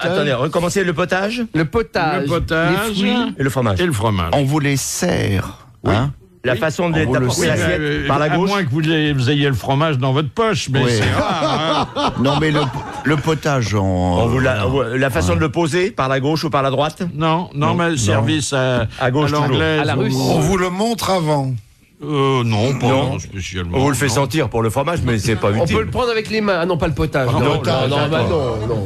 Attendez, recommencez le potage Le potage. Le potage Les fruits. et le fromage. et le fromage. On vous les sert. Hein La façon de On vous le d'apporter sait. l'assiette par la à gauche. moins que vous ayez le fromage dans votre poche, mais Oui. c'est rare. Hein. Non, mais le potage, On vous la façon de le poser par la gauche ou par la droite? Non, mais service à gauche, l'anglaise. À la russe. On vous le montre avant. Non, pas Non. spécialement. On vous le fait sentir pour le fromage, mais c'est pas On utile. peut le prendre avec les mains. Ah non, pas le potage. Ah, non, potage, non, d'accord. non.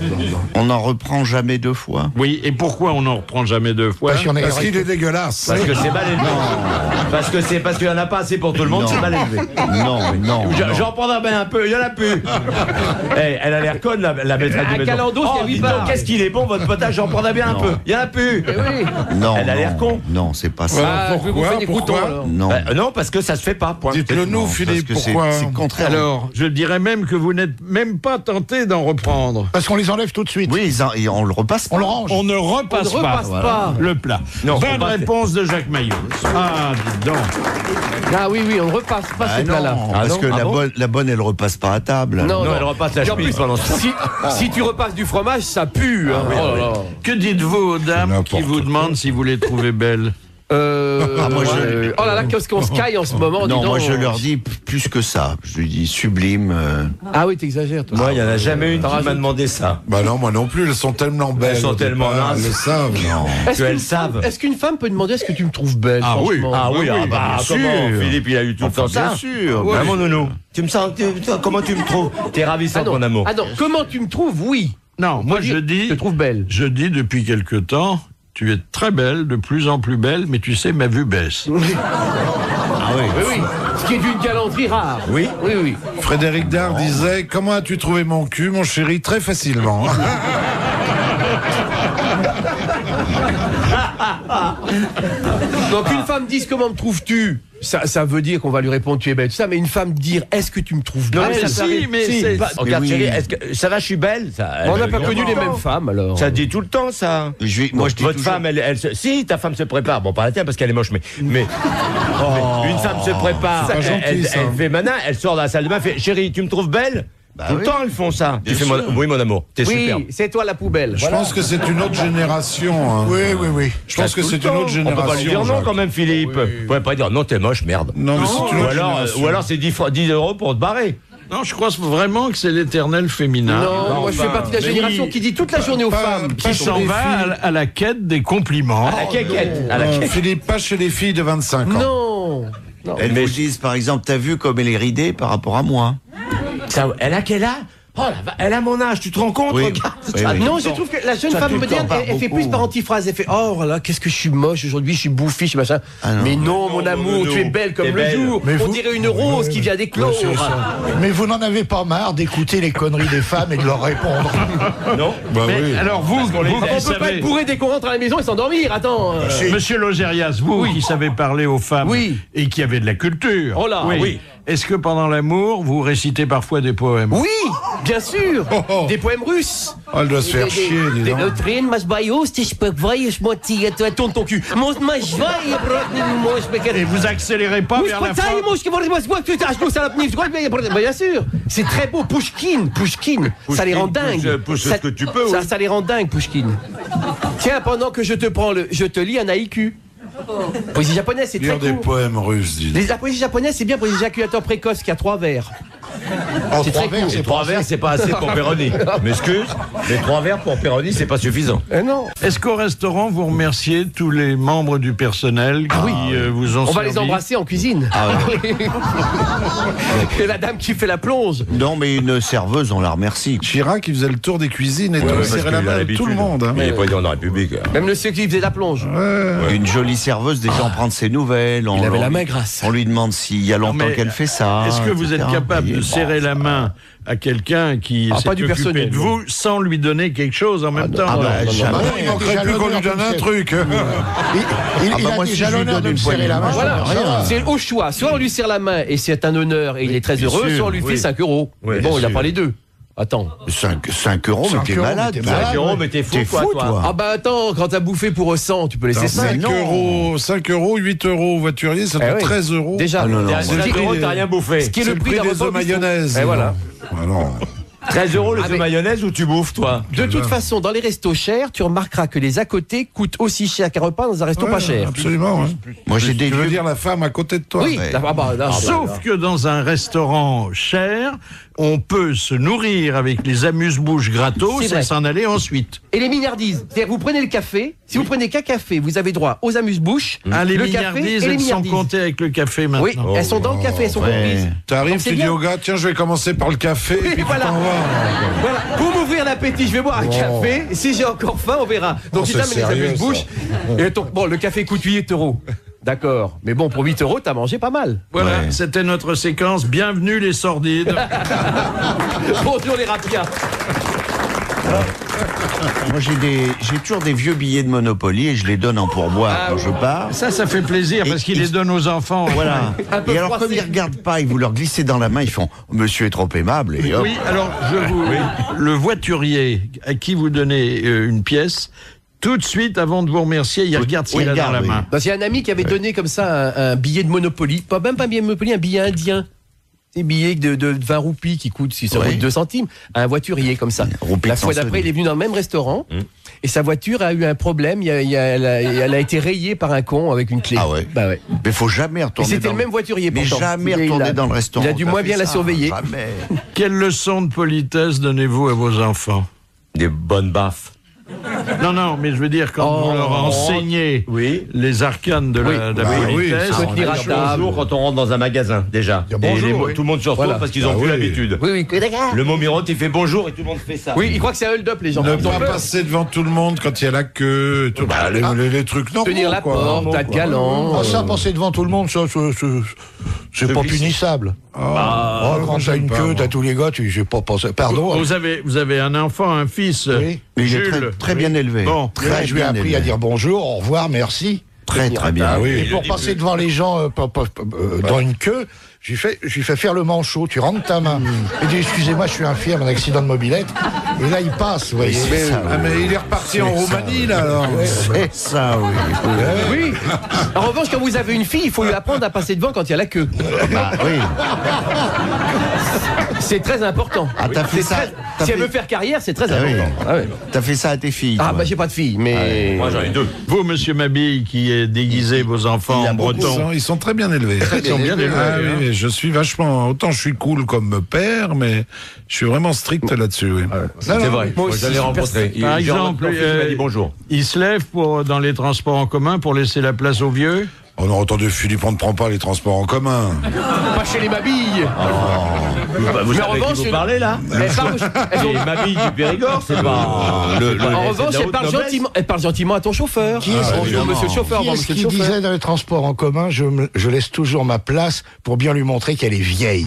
on n'en reprend jamais deux fois. Oui, et pourquoi on n'en reprend jamais deux fois? Parce qu'il y en a- Parce qu'il est dégueulasse. Parce que c'est mal élevé. Parce qu'il y en a pas assez pour tout le monde, Non. c'est mal élevé. Non. J'en prendrai bien un peu, il y en a plus. Elle a l'air conne, la maîtresse Un du maison. calendos qui a huit dis donc, barres. qu'est-ce qu'il est bon votre potage, j'en prendrai bien un Non. peu. Il y en a plus. Eh oui. Non. Elle a l'air con. Non, c'est pas ça. Ah, je vais vous faire des croutons alors. Non. Non, parce que ça se fait pas. Point. Dites-le nous, Non, Philippe, parce que pourquoi c'est contraire. Alors, je dirais même que vous n'êtes même pas tenté d'en reprendre. Parce qu'on les enlève tout de suite. Oui, et on le repasse. On le range. On ne repasse, On ne repasse pas. le plat. Non, Bonne on passe- réponse de Jacques Maillot. Ah, dites donc. Ah oui, on ne repasse pas Ah ce plat-là. non, parce que la bonne, elle repasse pas à table. Non, elle repasse la Et en chemise plus, pendant ce temps. si tu repasses du fromage, ça pue. hein. Oh là là. Que dites-vous aux dames n'importe qui vous demandent si vous les trouvez belles? moi, Oh là là, qu'est-ce qu'on se caille en ce moment. Non, dis moi donc. je leur dis plus que ça. Je lui dis sublime. Ah oui, t'exagères, toi. Moi, il n'y en a jamais une qui m'a demandé ça. Bah non, moi non plus, elles sont tellement belles. Elles sont au tellement départ, nazes. Elles le savent. Est-ce qu'elles qu'une savent. femme- Est-ce qu'une femme peut demander est-ce que tu me trouves belle? Ah oui. franchement Ah oui, oui, ah bah, bien comment sûr. Philippe, il a eu tout le temps ça. bien sûr. Ah, mon nounou. Tu me sens, comment tu me trouves? T'es ravissante, mon amour. Ah non, comment tu me trouves? Oui. Non, moi Je je dis, te trouve belle. je dis depuis quelque temps, tu es très belle, de plus en plus belle, mais tu sais, ma vue baisse. Ah oui. Ce qui est d'une galanterie rare. Oui. Frédéric Dard disait « Comment as-tu trouvé mon cul, mon chéri ?» Très facilement. Donc une femme dise « Comment me trouves-tu » ça veut dire qu'on va lui répondre tu es belle, tout ça, mais une femme dire est-ce que tu me trouves belle? Regarde, chérie, est-ce que ça va, je suis belle? On n'a pas connu les mêmes femmes alors. Ça dit tout le temps, ça. Moi, je dis votre femme, si ta femme se prépare, bon, pas la tienne parce qu'elle est moche, mais une femme se prépare, elle fait manin, elle sort de la salle de bain, fait chérie, tu me trouves belle? Tout le temps, ils font ça. Tu fais oui, mon amour, t'es superbe. Oui, c'est toi la poubelle. Je pense que c'est une autre génération. Hein. Oui. Je pense que c'est une autre génération. On peut pas lui dire non quand même, Philippe. Vous pouvez pas dire non, t'es moche, merde. Non, mais c'est une autre génération. Ou alors c'est 10 € pour te barrer. Non, je crois vraiment que c'est l'éternel féminin. Non, moi je fais partie de la génération qui dit toute la journée aux femmes. Qui s'en va à la quête des compliments. À la quête. Philippe, pas chez les filles de 25 ans. Non. Elles me disent, par exemple, t'as vu comme elle est ridée par rapport à moi? Elle a quel âge? Oh, elle a mon âge, tu te rends compte? Oui. Regarde. Non, je trouve que la jeune femme moderne, elle fait plus par antiphrase. Elle fait oh voilà, qu'est-ce que je suis moche aujourd'hui, je suis bouffi, je suis machin. Mais non, mon amour, tu es belle comme le jour. On dirait une rose qui vient d'éclore. Mais vous n'en avez pas marre d'écouter les conneries des femmes et de leur répondre? Non. Alors vous on peut pas être bourré dès qu'on rentre à la maison et s'endormir. Attends. Monsieur Logérias, vous qui savez parler aux femmes et qui avez de la culture. Oh là, oui. Est-ce que pendant l'amour, vous récitez parfois des poèmes? Oui, bien sûr. Des poèmes russes. Oh, elle doit se faire chier, dis donc. Tourne ton cul. Et vous accélérez pas vers la fin? Bien sûr. C'est très beau. Pushkin. Ça les rend dingues. Pousse ce que tu peux. Ça les rend dingues, Pushkin. Tiens, pendant que je te lis un haïku. Poésie japonaise, c'est très court. Lire des poèmes russes, dis donc. La poésie japonaise, c'est bien pour les éjaculateurs précoces qui a 3 vers. C'est très court. Les 3 vers, c'est pas assez pour Péroni. M'excuse, les 3 vers pour Péroni, c'est pas suffisant. Non. Est-ce qu'au restaurant, vous remerciez tous les membres du personnel qui vous ont servi? On va les embrasser en cuisine. Et la dame qui fait la plonge. Non, mais une serveuse, on la remercie. Chirac, il faisait le tour des cuisines et tout, serrait la main avec tout le monde. Hein. Mais il n'est pas dit en République. Même ceux qui faisait la plonge. Une jolie serveuse, déjà on prend de ses nouvelles. Il avait la main grasse. On lui demande s'il y a longtemps qu'elle fait ça. Est-ce que vous êtes capable de serrer la main à quelqu'un qui s'est occupé de vous sans lui donner quelque chose en même temps? Jamais. Il manquerait plus qu'on lui donne un truc. Il a déjà l'honneur de me serrer la main. Voilà, c'est au choix. Soit on lui serre la main et c'est un honneur et il est très heureux, soit on lui fait 5 €. Mais bon, il n'a pas les deux. Attends. 5 €, mais t'es malade. 5 €, mais t'es fou, toi. Ah bah attends, quand t'as bouffé pour 100, tu peux laisser 5 €. 5 €, 8 € au voiturier, ça fait 13 €. Déjà, 5 € t'as rien bouffé. Ce qui est le prix des œufs mayonnaise. Et voilà. 13 € les œufs mayonnaise ou tu bouffes, toi? De toute façon, dans les restos chers, tu remarqueras que les à côté coûtent aussi cher qu'un repas dans un resto pas cher. Absolument. Moi, j'ai des. Tu veux dire la femme à côté de toi? Oui. Sauf que dans un restaurant cher, on peut se nourrir avec les amuse-bouches gratos et s'en aller ensuite. Et les mignardises. C'est-à-dire, vous prenez le café. Si vous prenez qu'un café, vous avez droit aux amuse-bouches. Les mignardises, elles sont comptées avec le café maintenant. Oui, elles sont dans le café, elles sont comprises. T'arrives, tu dis au gars, tiens, je vais commencer par le café, et puis voilà. Voilà. Pour m'ouvrir l'appétit, je vais boire un café. Si j'ai encore faim, on verra. Donc, tu t'amènes les amuse-bouches. Et bon, le café coûte 8 €. D'accord. Mais bon, pour 8 €, t'as mangé pas mal. Voilà, c'était notre séquence. Bienvenue les sordides. Bonjour les rapias. Moi, j'ai toujours des vieux billets de Monopoly et je les donne en pourboire quand je pars. Ça fait plaisir parce qu'ils les donnent aux enfants. Voilà. Et alors, comme ils regardent pas, ils vous leur glissez dans la main, ils font « Monsieur est trop aimable ». Et hop. Oui, alors, le voiturier à qui vous donnez une pièce, tout de suite, avant de vous remercier, il regarde ce qu'il a dans la main. Il y a un ami qui avait donné comme ça un billet de Monopoly, même pas un billet de Monopoly, un billet indien. Des billets de 20 roupies qui coûtent, si ça coûte 2 centimes, à un voiturier comme ça. La fois d'après, il est venu dans le même restaurant et sa voiture a eu un problème. Elle a été rayée par un con avec une clé. Ah ouais. Bah ouais. Mais faut jamais retourner. Et c'était le même voiturier pourtant. Mais jamais retourner dans le restaurant. Il a dû moins bien la surveiller. Jamais. Quelle leçon de politesse donnez-vous à vos enfants? Des bonnes baffes. Non, mais je veux dire, quand on leur a enseigné les arcanes de la politesse. On dit bonjour quand on rentre dans un magasin, déjà. Bonjour, tout le monde se retourne parce qu'ils n'ont plus l'habitude. Le mot mirote, il fait bonjour et tout le monde fait ça. Oui, il croit que c'est un hold-up, les gens. Ne pas passer devant tout le monde quand il y a la queue. Tout. Les trucs normaux. Tenir la porte, être galant. Ça, passer devant tout le monde, ça, c'est pas punissable. Quand t'as une queue, t'as tous les gars, j'ai pas pensé. Pardon. Vous avez un enfant, un fils, Jules. Très bien élevé. Bon, je lui ai appris à dire bonjour, au revoir, merci. Très bien. Et pour passer devant les gens dans une queue, je lui fais faire le manchot, tu rentres ta main. Il dit, excusez-moi, je suis infirme, un accident de mobilette. Et là, il passe, vous voyez. Mais il est reparti en Roumanie, là, alors. C'est ça, Oui. En revanche, quand vous avez une fille, il faut lui apprendre à passer devant quand il y a la queue. Oui. C'est très important. T'as fait ça. Si elle veut faire carrière, c'est très important. T'as fait ça à tes filles. J'ai pas de fille, mais. Moi, j'en ai 2. Vous, monsieur Mabille, qui déguisez vos enfants en breton. Ils sont très bien élevés. Ils sont bien élevés. Oui, je suis vachement. Autant je suis cool comme père, mais je suis vraiment strict là-dessus. Oui. C'est vrai. Moi, je l'ai rencontré. Par exemple, il m'a dit bonjour. Il se lève dans les transports en commun pour laisser la place aux vieux. On a entendu Philippe, on ne prend pas les transports en commun. Pas chez les Mabilles. Vous savez qui vous parlez, là Les Mabilles du Périgord, c'est pas... En revanche, elle parle gentiment à ton chauffeur. Bonjour, monsieur le chauffeur. Qui est-ce qui disait dans les transports en commun, je laisse toujours ma place pour bien lui montrer qu'elle est vieille.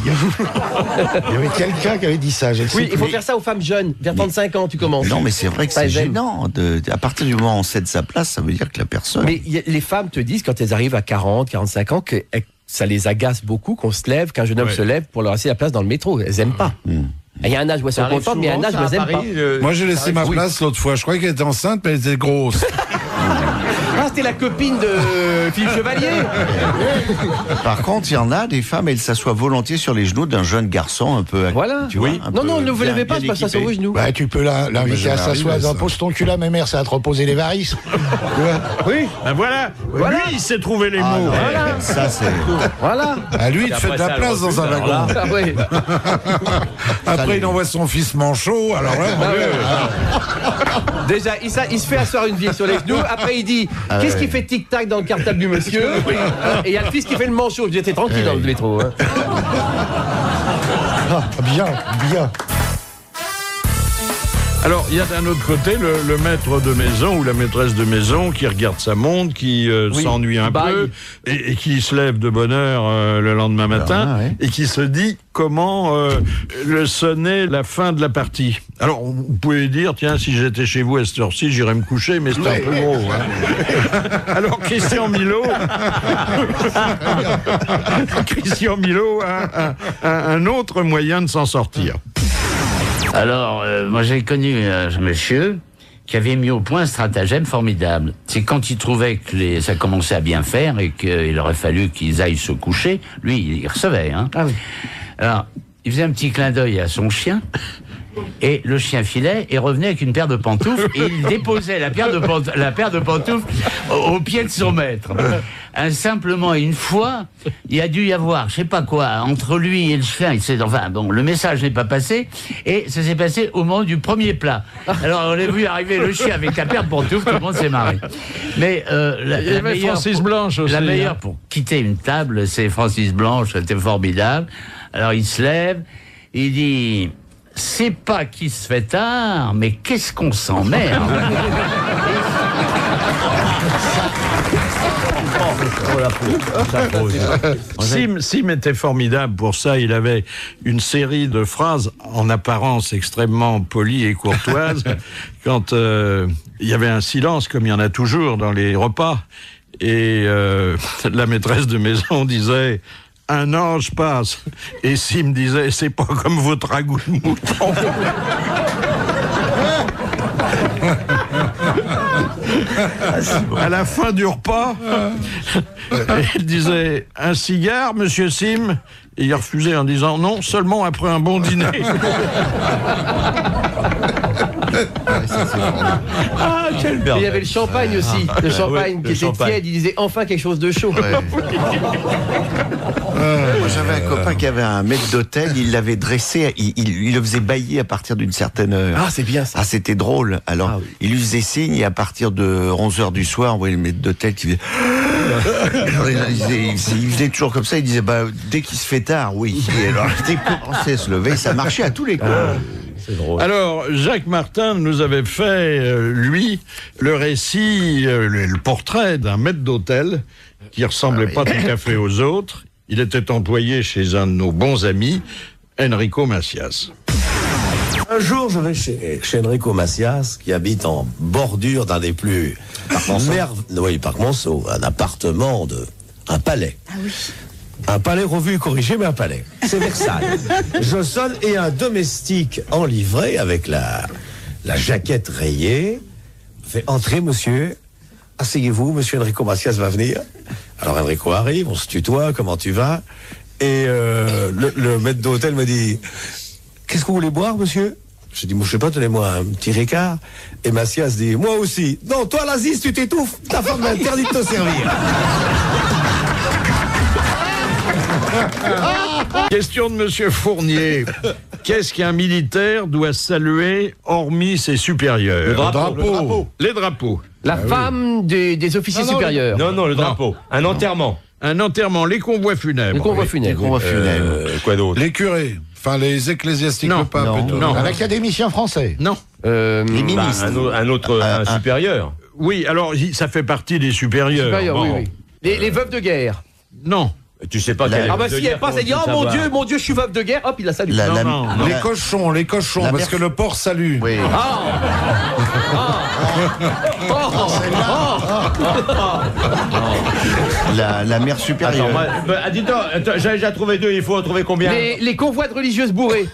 Il y avait quelqu'un qui avait dit ça. Oui, il faut faire ça aux femmes jeunes. Vers 35 ans, tu commences. Non, mais c'est vrai que c'est gênant. À partir du moment où on cède sa place, ça veut dire que la personne... Mais les femmes te disent, quand elles arrivent à 40, 45 ans, que ça les agace beaucoup qu'on se lève, qu'un jeune homme se lève pour leur laisser la place dans le métro. Elles aiment pas. Il y a un âge où elles sont contentes, mais il y a un âge où elles aiment pas. Moi, j'ai laissé ma place l'autre fois. Je croyais qu'elle était enceinte, mais elle était grosse. C'était la copine de Philippe Chevalier. Par contre, il y en a des femmes, elles s'assoient volontiers sur les genoux d'un jeune garçon un peu. Voilà. Tu vois, non, ne vous levez pas, c'est pas s'asseoir aux genoux. Tu peux l'inviter à s'asseoir. Pose ton cul là, ma mère, ça va te reposer les varices. Oui. Ben voilà. Lui, il sait trouver les mots. Voilà. Ça, c'est. Voilà. Lui, il te fait de la place dans un wagon. Après, il envoie son fils manchot. Alors là, déjà, il se fait asseoir une vieille sur les genoux. Après, il dit qu'est-ce qui fait tic-tac dans le cartable du monsieur? Et il y a le fils qui fait le manchot. J'étais tranquille dans le métro. Bien. Alors, il y a d'un autre côté le maître de maison ou la maîtresse de maison qui regarde sa montre, qui s'ennuie un peu et qui se lève de bonne heure le lendemain matin et qui se dit comment le sonner la fin de la partie. Alors, vous pouvez dire, tiens, si j'étais chez vous à cette heure-ci, j'irais me coucher, mais c'est un peu gros. Alors, Christian Milot a un autre moyen de s'en sortir. Alors, moi j'ai connu un monsieur qui avait mis au point un stratagème formidable. C'est quand il trouvait que ça commençait à bien faire et qu'il aurait fallu qu'ils aillent se coucher, lui, il recevait. Alors, il faisait un petit clin d'œil à son chien, et le chien filait et revenait avec une paire de pantoufles, et il déposait la paire de pantoufles au pied de son maître. Simplement, une fois, il a dû y avoir, je sais pas quoi, entre lui et le chien, le message n'est pas passé, et ça s'est passé au moment du premier plat. Alors, on a vu arriver le chien avec la paire de pantoufles, tout le monde s'est marré. Mais, la meilleure Francis Blanche aussi. La meilleure pour quitter une table, c'est Francis Blanche, c'était formidable. Alors, il se lève, il dit, c'est pas qu'il se fait tard, mais qu'est-ce qu'on s'emmerde. Sim était formidable pour ça. Il avait une série de phrases en apparence extrêmement polies et courtoises. Quand il y avait un silence, comme il y en a toujours dans les repas, et la maîtresse de maison disait « Un ange passe », et Sim disait « C'est pas comme votre ragoût de mouton ». À la fin du repas, il disait « Un cigare, monsieur Sim ?» Et il refusait en disant « Non, seulement après un bon dîner ». Ah, quel bordel. Il y avait le champagne aussi. Le champagne qui était tiède, il disait enfin quelque chose de chaud. Moi, j'avais un copain qui avait un maître d'hôtel, il l'avait dressé, il le faisait bailler à partir d'une certaine heure. Ah, c'est bien ça. Ah, c'était drôle. Alors, il lui faisait signe, et à partir de 11h du soir, on voyait le maître d'hôtel qui faisait... il faisait toujours comme ça, il disait, dès qu'il se fait tard, oui. Et alors, dès qu'il commençait à se lever, ça marchait à tous les coups. C'est drôle. Alors, Jacques Martin nous avait fait, lui, le récit, le portrait d'un maître d'hôtel qui ressemblait pas tout à fait aux autres. Il était employé chez un de nos bons amis, Enrico Macias. Un jour, je vais chez Enrico Macias, qui habite en bordure d'un des plus... Parc Monceau, un appartement un palais. Ah oui. Un palais revu et corrigé, mais un palais. C'est Versailles. Je sonne et un domestique en livrée avec la jaquette rayée fait entrer, monsieur. Asseyez-vous, monsieur Enrico Macias va venir. Alors Enrico arrive, on se tutoie, comment tu vas? Et le maître d'hôtel me dit, qu'est-ce que vous voulez boire, monsieur? Je dis, moi, je sais pas, donnez-moi un petit Ricard. Et Macias dit, moi aussi. Non, toi, l'Aziz, tu t'étouffes. Ta femme m'a interdit de te servir. Question de Monsieur Fournier. Qu'est-ce qu'un militaire doit saluer hormis ses supérieurs? Le drapeau. Les drapeaux. La femme des officiers supérieurs. Non, le drapeau. Un enterrement. Un enterrement, les convois funèbres. Les convois funèbres. Quoi d'autre? Les curés. Enfin, les ecclésiastiques, Non, le pape et tout. non. Un académicien français. Non. Les ministres. Un supérieur. Oui, alors ça fait partie des supérieurs. supérieurs, Bon. oui. Les veuves de guerre. Non. Tu sais pas quelle Ah bah si elle passe, elle dit oh mon Dieu, je suis veuve de guerre, hop, il la salue. Non. Les cochons, parce que le porc salue. Oui. La mère supérieure. Attends, j'avais déjà trouvé deux, il faut en trouver combien? Les convois de religieuses bourrées.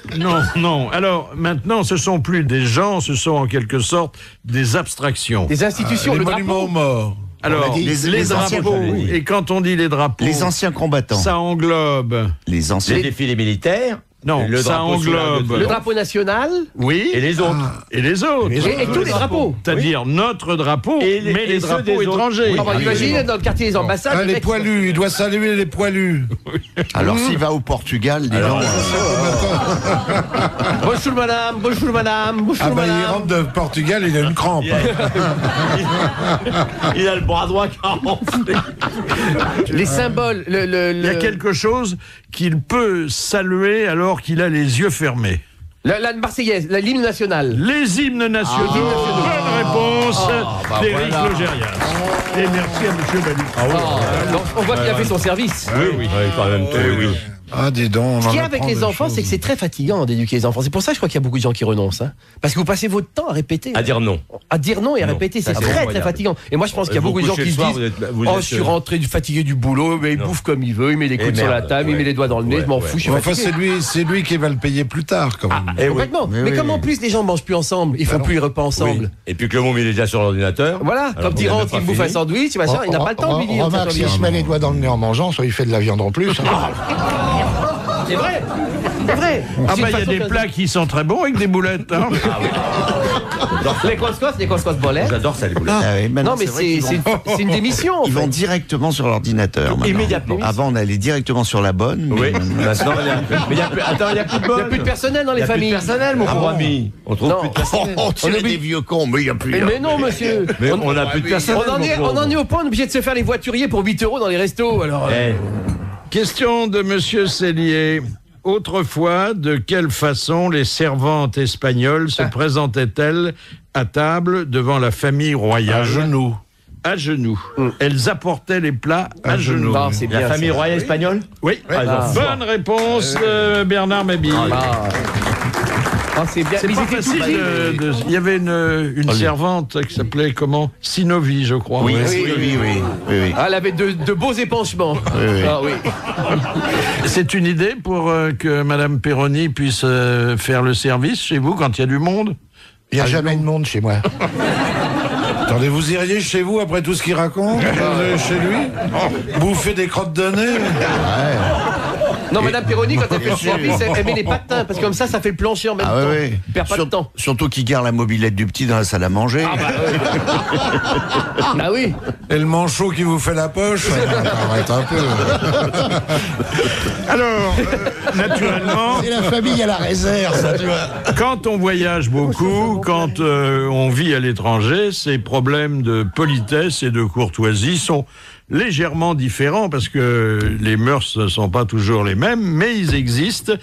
Non. Alors, maintenant, ce sont plus des gens, ce sont en quelque sorte des abstractions. Des institutions, Les le monuments aux drapeau. morts. Alors, les anciens drapeaux, combattants. et quand on dit les drapeaux, Les anciens combattants. ça englobe... Les anciens. Les défilés militaires. Non, le ça drapeau sous la englobe... goutte Le drapeau national. Oui. Et les autres. Et les autres. Et tous les drapeaux. C'est-à-dire notre drapeau, Et mais les ceux drapeaux des autres. étrangers. Ah bah, imagine, dans le quartier des ambassades. Ah, le les mec- poilus, il doit saluer les poilus. Alors, s'il va au Portugal, dis donc. Bonjour madame, bonjour madame, bonjour Ah ben, il madame. rentre de Portugal, il a une crampe. Il a le bras droit qui a enflé. Les symboles, Il y a quelque chose qu'il peut saluer alors qu'il a les yeux fermés. la Marseillaise, l'hymne national. Les hymnes nationaux. Bonne réponse d'Éric voilà. Logérias. Et merci à M. Bali. Donc, on voit qu'il a fait son service. Oui. Quand même, oui. Ah, dis donc. on Ce qu'il y en a avec apprend les des enfants, choses. c'est que c'est très fatigant d'éduquer les enfants. C'est pour ça que je crois qu'il y a beaucoup de gens qui renoncent. Hein. Parce que vous passez votre temps à répéter. À dire non. À dire non et à Non. répéter, c'est Ça, c'est très incroyable. fatigant. Et moi je pense qu'il y a Vous beaucoup de gens couchez qui le se soir, disent vous oh, êtes, je suis rentré fatigué du boulot, mais il bouffe comme il veut, il met les coudes sur la merde, table, il ouais. met les doigts dans le nez, Ouais, je m'en ouais. fous, je suis Enfin, fatigué. c'est lui qui va le payer plus tard, quand même. Complètement. Mais comme en plus les gens ne mangent plus ensemble, ils font plus les repas ensemble. Et puis que le môme il est déjà sur l'ordinateur. Voilà, Alors, quand il vous rentre, n'avez pas il bouffe un fini. sandwich, machin, il n'a pas le temps de lui dire. Remarque, s'il se met les doigts dans le nez en mangeant, soit il fait de la viande en plus. C'est vrai. C'est vrai. Ah C'est bah une il y a façon des de- plats qui sont très bons avec des boulettes. Hein. Les couscous bolets. J'adore ça les boulettes. Ah oui, maintenant, Non mais vrai qu'ils c'est une démission. en Ils fait. vont directement sur l'ordinateur. maintenant. Immédiatement. Avant, on allait directement sur la bonne. Oui. Mais Maintenant il y a. Mais il y a plus. Attends, il y a plus de Il bol. n'y a plus de personnel dans les familles. Personnel, mon pauvre ami. On trouve Non. plus de personnel. Oh, tu es des vieux cons, mais il n'y a plus. Mais non monsieur. Mais on n'a plus de personnel. On en est au point d'obligé de se faire les voituriers pour 8 € dans les restos. Alors. Question de Monsieur Cellier. Autrefois, de quelle façon les servantes espagnoles se présentaient-elles à table devant la famille royale? À genoux. À genoux. Elles apportaient les plats à genoux. Ah, c'est bien, La famille ça. royale espagnole. Oui. Bonne réponse, Bernard Mabille. Ah, c'est bien. C'est Mais pas ils étaient facile tout petits. Il y avait une servante qui s'appelait comment? Sinovi, je crois. Oui, Ouais. oui. Ah, elle avait de beaux épanchements. oui. Ah oui. C'est une idée pour que Madame Perroni puisse faire le service chez vous quand il y a du monde? Il n'y a jamais de monde chez moi. Attendez, vous iriez chez vous après tout ce qu'il raconte? Vous allez chez lui? Bouffer des crottes de nez? Non, Madame Perroni, quand elle fait le service, elle met les patins, parce que comme ça fait le plancher en même temps. Oui. Il perd pas de temps. Surtout qu'il garde la mobilette du petit dans la salle à manger. Ah oui. Et le manchot qui vous fait la poche, arrête un peu. Alors, naturellement... C'est la famille à la réserve, ça, tu vois. Quand on voyage beaucoup, quand on vit à l'étranger, ces problèmes de politesse et de courtoisie sont légèrement différents parce que les mœurs ne sont pas toujours les mêmes, mais ils existent.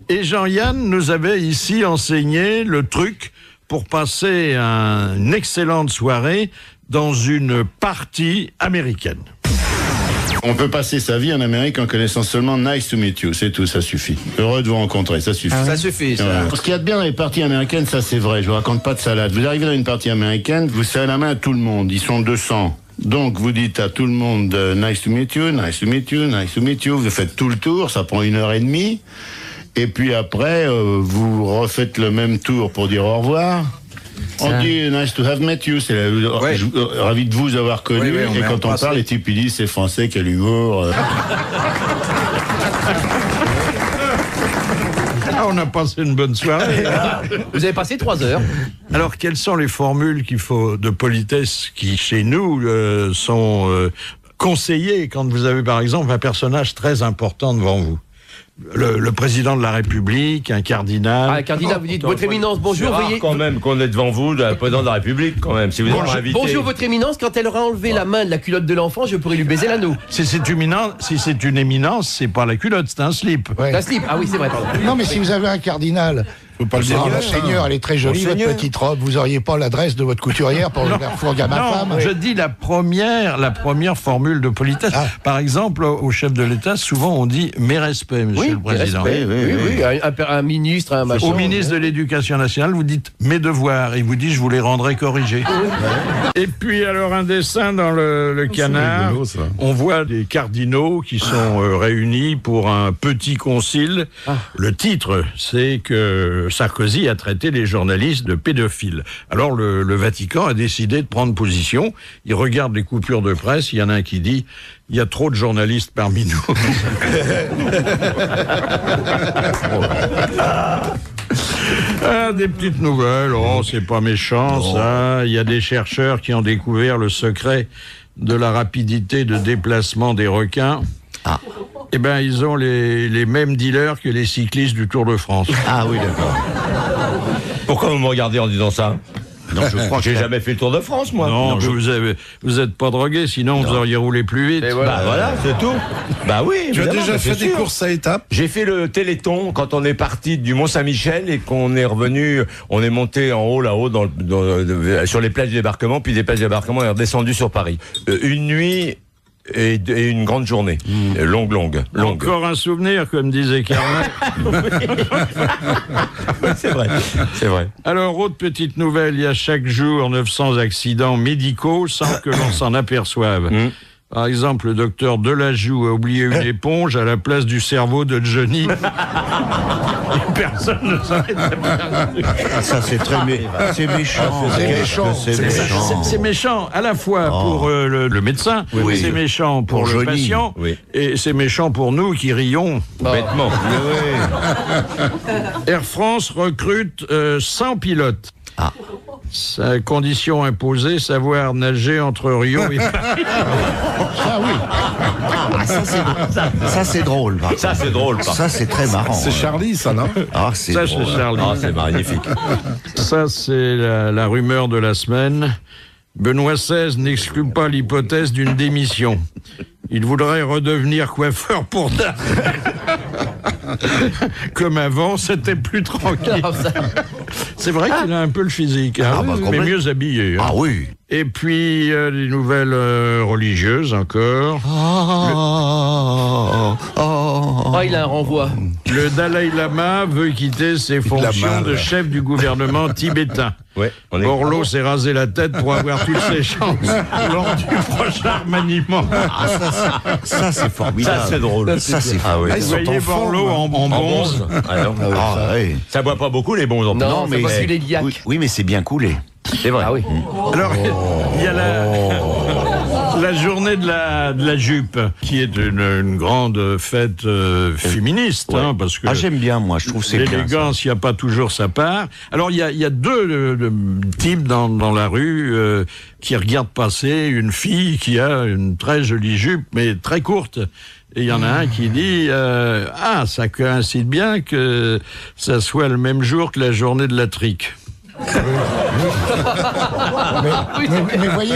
Et Jean-Yann nous avait ici enseigné le truc pour passer une excellente soirée dans une partie américaine. On peut passer sa vie en Amérique en connaissant seulement nice to meet you, c'est tout, ça suffit. Heureux de vous rencontrer, ça suffit. Ça suffit, ça. Voilà. Ce qu'il y a de bien dans les parties américaines, ça c'est vrai, je vous raconte pas de salade. Vous arrivez dans une partie américaine, vous serrez la main à tout le monde, ils sont 200. Donc vous dites à tout le monde nice to meet you, nice to meet you, nice to meet you, vous faites tout le tour, ça prend 1h30. Et puis après, vous refaites le même tour pour dire au revoir. On dit nice to have met you, c'est ravi de vous avoir connu. Et quand on parle, les types ils disent c'est français, quel humour. On a passé une bonne soirée. Vous avez passé 3 heures. Alors, quelles sont les formules qu'il faut de politesse qui, chez nous, sont conseillées quand vous avez, par exemple, un personnage très important devant vous? Le président de la République, un cardinal. Un cardinal, vous dites, votre éminence, bonjour. C'est rare quand même qu'on est devant vous, le président de la République, quand même. Si vous êtes invité. Bonjour, votre éminence, quand elle aura enlevé la main de la culotte de l'enfant, je pourrais lui baiser l'anneau. Si c'est une éminence, c'est pas la culotte, c'est un slip. Ouais. Un slip, ah oui, c'est vrai, pardon. Non, mais si vous avez un cardinal, Monseigneur, elle est très jolie, votre petite robe. Vous auriez pas l'adresse de votre couturière pour le faire fourguer à ma femme? Je dis la première formule de politesse. Par exemple, au chef de l'État, souvent on dit mes respects, Monsieur le Président. Oui. Un ministre, un machin. Au ministre de l'Éducation nationale, vous dites mes devoirs. Il vous dit je vous les rendrai corrigés. Et puis alors un dessin dans le canard. Rigolo, on voit des cardinaux qui sont réunis pour un petit concile. Le titre, c'est que Sarkozy a traité les journalistes de pédophiles. Alors le Vatican a décidé de prendre position. Il regarde les coupures de presse. Il y en a un qui dit il y a trop de journalistes parmi nous. Des petites nouvelles. Oh, c'est pas méchant, ça. Il y a des chercheurs qui ont découvert le secret de la rapidité de déplacement des requins. Eh ben, ils ont les mêmes dealers que les cyclistes du Tour de France. Ah oui, d'accord. Pourquoi vous me regardez en disant ça? Non, je crois que j'ai jamais fait le Tour de France, moi. Non, vous êtes pas drogué, sinon vous auriez roulé plus vite. Voilà, c'est tout. Bah oui. Tu as déjà fait des courses à étapes? J'ai fait le Téléthon quand on est parti du Mont-Saint-Michel et qu'on est revenu, on est monté en haut, là-haut, sur les plages de débarquement, puis des plages de débarquement, on est redescendu sur Paris. Une nuit et une grande journée. Longue. Encore un souvenir, comme disait Carmen. C'est vrai. Alors, autre petite nouvelle, il y a chaque jour 900 accidents médicaux sans que l'on s'en aperçoive. Par exemple, le docteur Delajoux a oublié une éponge à la place du cerveau de Johnny. Personne ne s'en est aperçu. Ça, c'est c'est méchant. C'est méchant à la fois pour le médecin, c'est méchant pour le patient, et c'est méchant pour nous qui rions bêtement. Air France recrute 100 pilotes. Sa condition imposée, savoir nager entre Rio et Paris. Ça c'est drôle. Ça c'est drôle. Ça c'est très marrant. C'est Charlie, ça, non? C'est Charlie. C'est magnifique. Ça c'est la rumeur de la semaine. Benoît XVI n'exclut pas l'hypothèse d'une démission. Il voudrait redevenir coiffeur pour dames. Comme avant, c'était plus tranquille. C'est vrai qu'il a un peu le physique, mais mieux habillé. Ah oui. Et puis, des nouvelles religieuses encore. Il a un renvoi. Le Dalai Lama veut quitter ses fonctions de chef du gouvernement tibétain. Borloo s'est rasé la tête pour avoir toutes ses chances lors du prochain remaniement. Ça c'est formidable. Ça c'est drôle. Vous voyez Borloo en bonze. Ça boit pas beaucoup les bonzes. Non, mais c'est l'Eliac. Oui, mais c'est bien coulé. C'est vrai. Ah oui. Alors, il y a La journée de la jupe, qui est une grande fête féministe, hein, parce que j'aime bien, moi, je trouve c'est bien. L'élégance, il n'y a pas toujours sa part. Alors, il y a deux types dans la rue qui regardent passer une fille qui a une très jolie jupe, mais très courte. Et il y en a un qui dit ça coïncide bien que ça soit le même jour que la journée de la trique. mais voyez,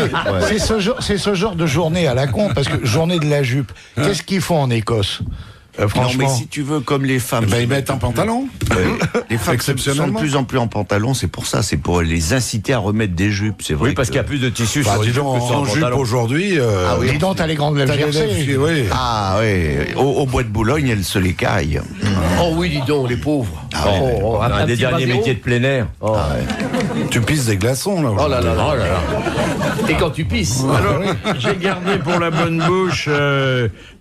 c'est ce genre de journée à la con, parce que journée de la jupe, qu'est-ce qu'ils font en Écosse? Franchement. Non, mais si tu veux, comme les femmes... ils mettent un pantalon. Les femmes sont de plus en plus en pantalon, c'est pour ça, c'est pour les inciter à remettre des jupes, c'est vrai. Oui, parce qu'il y a plus de tissu sur les jupes que sur en jupe aujourd'hui... dis donc, t'as les grandes lèvres gercées. Oui. Ah oui, au bois de Boulogne, elles se les caillent. Oh oui, dis donc, les pauvres. Un des derniers métiers de plein air. Tu pisses des glaçons, là. Oh là là là. Et quand tu pisses. Alors, j'ai gardé pour la bonne bouche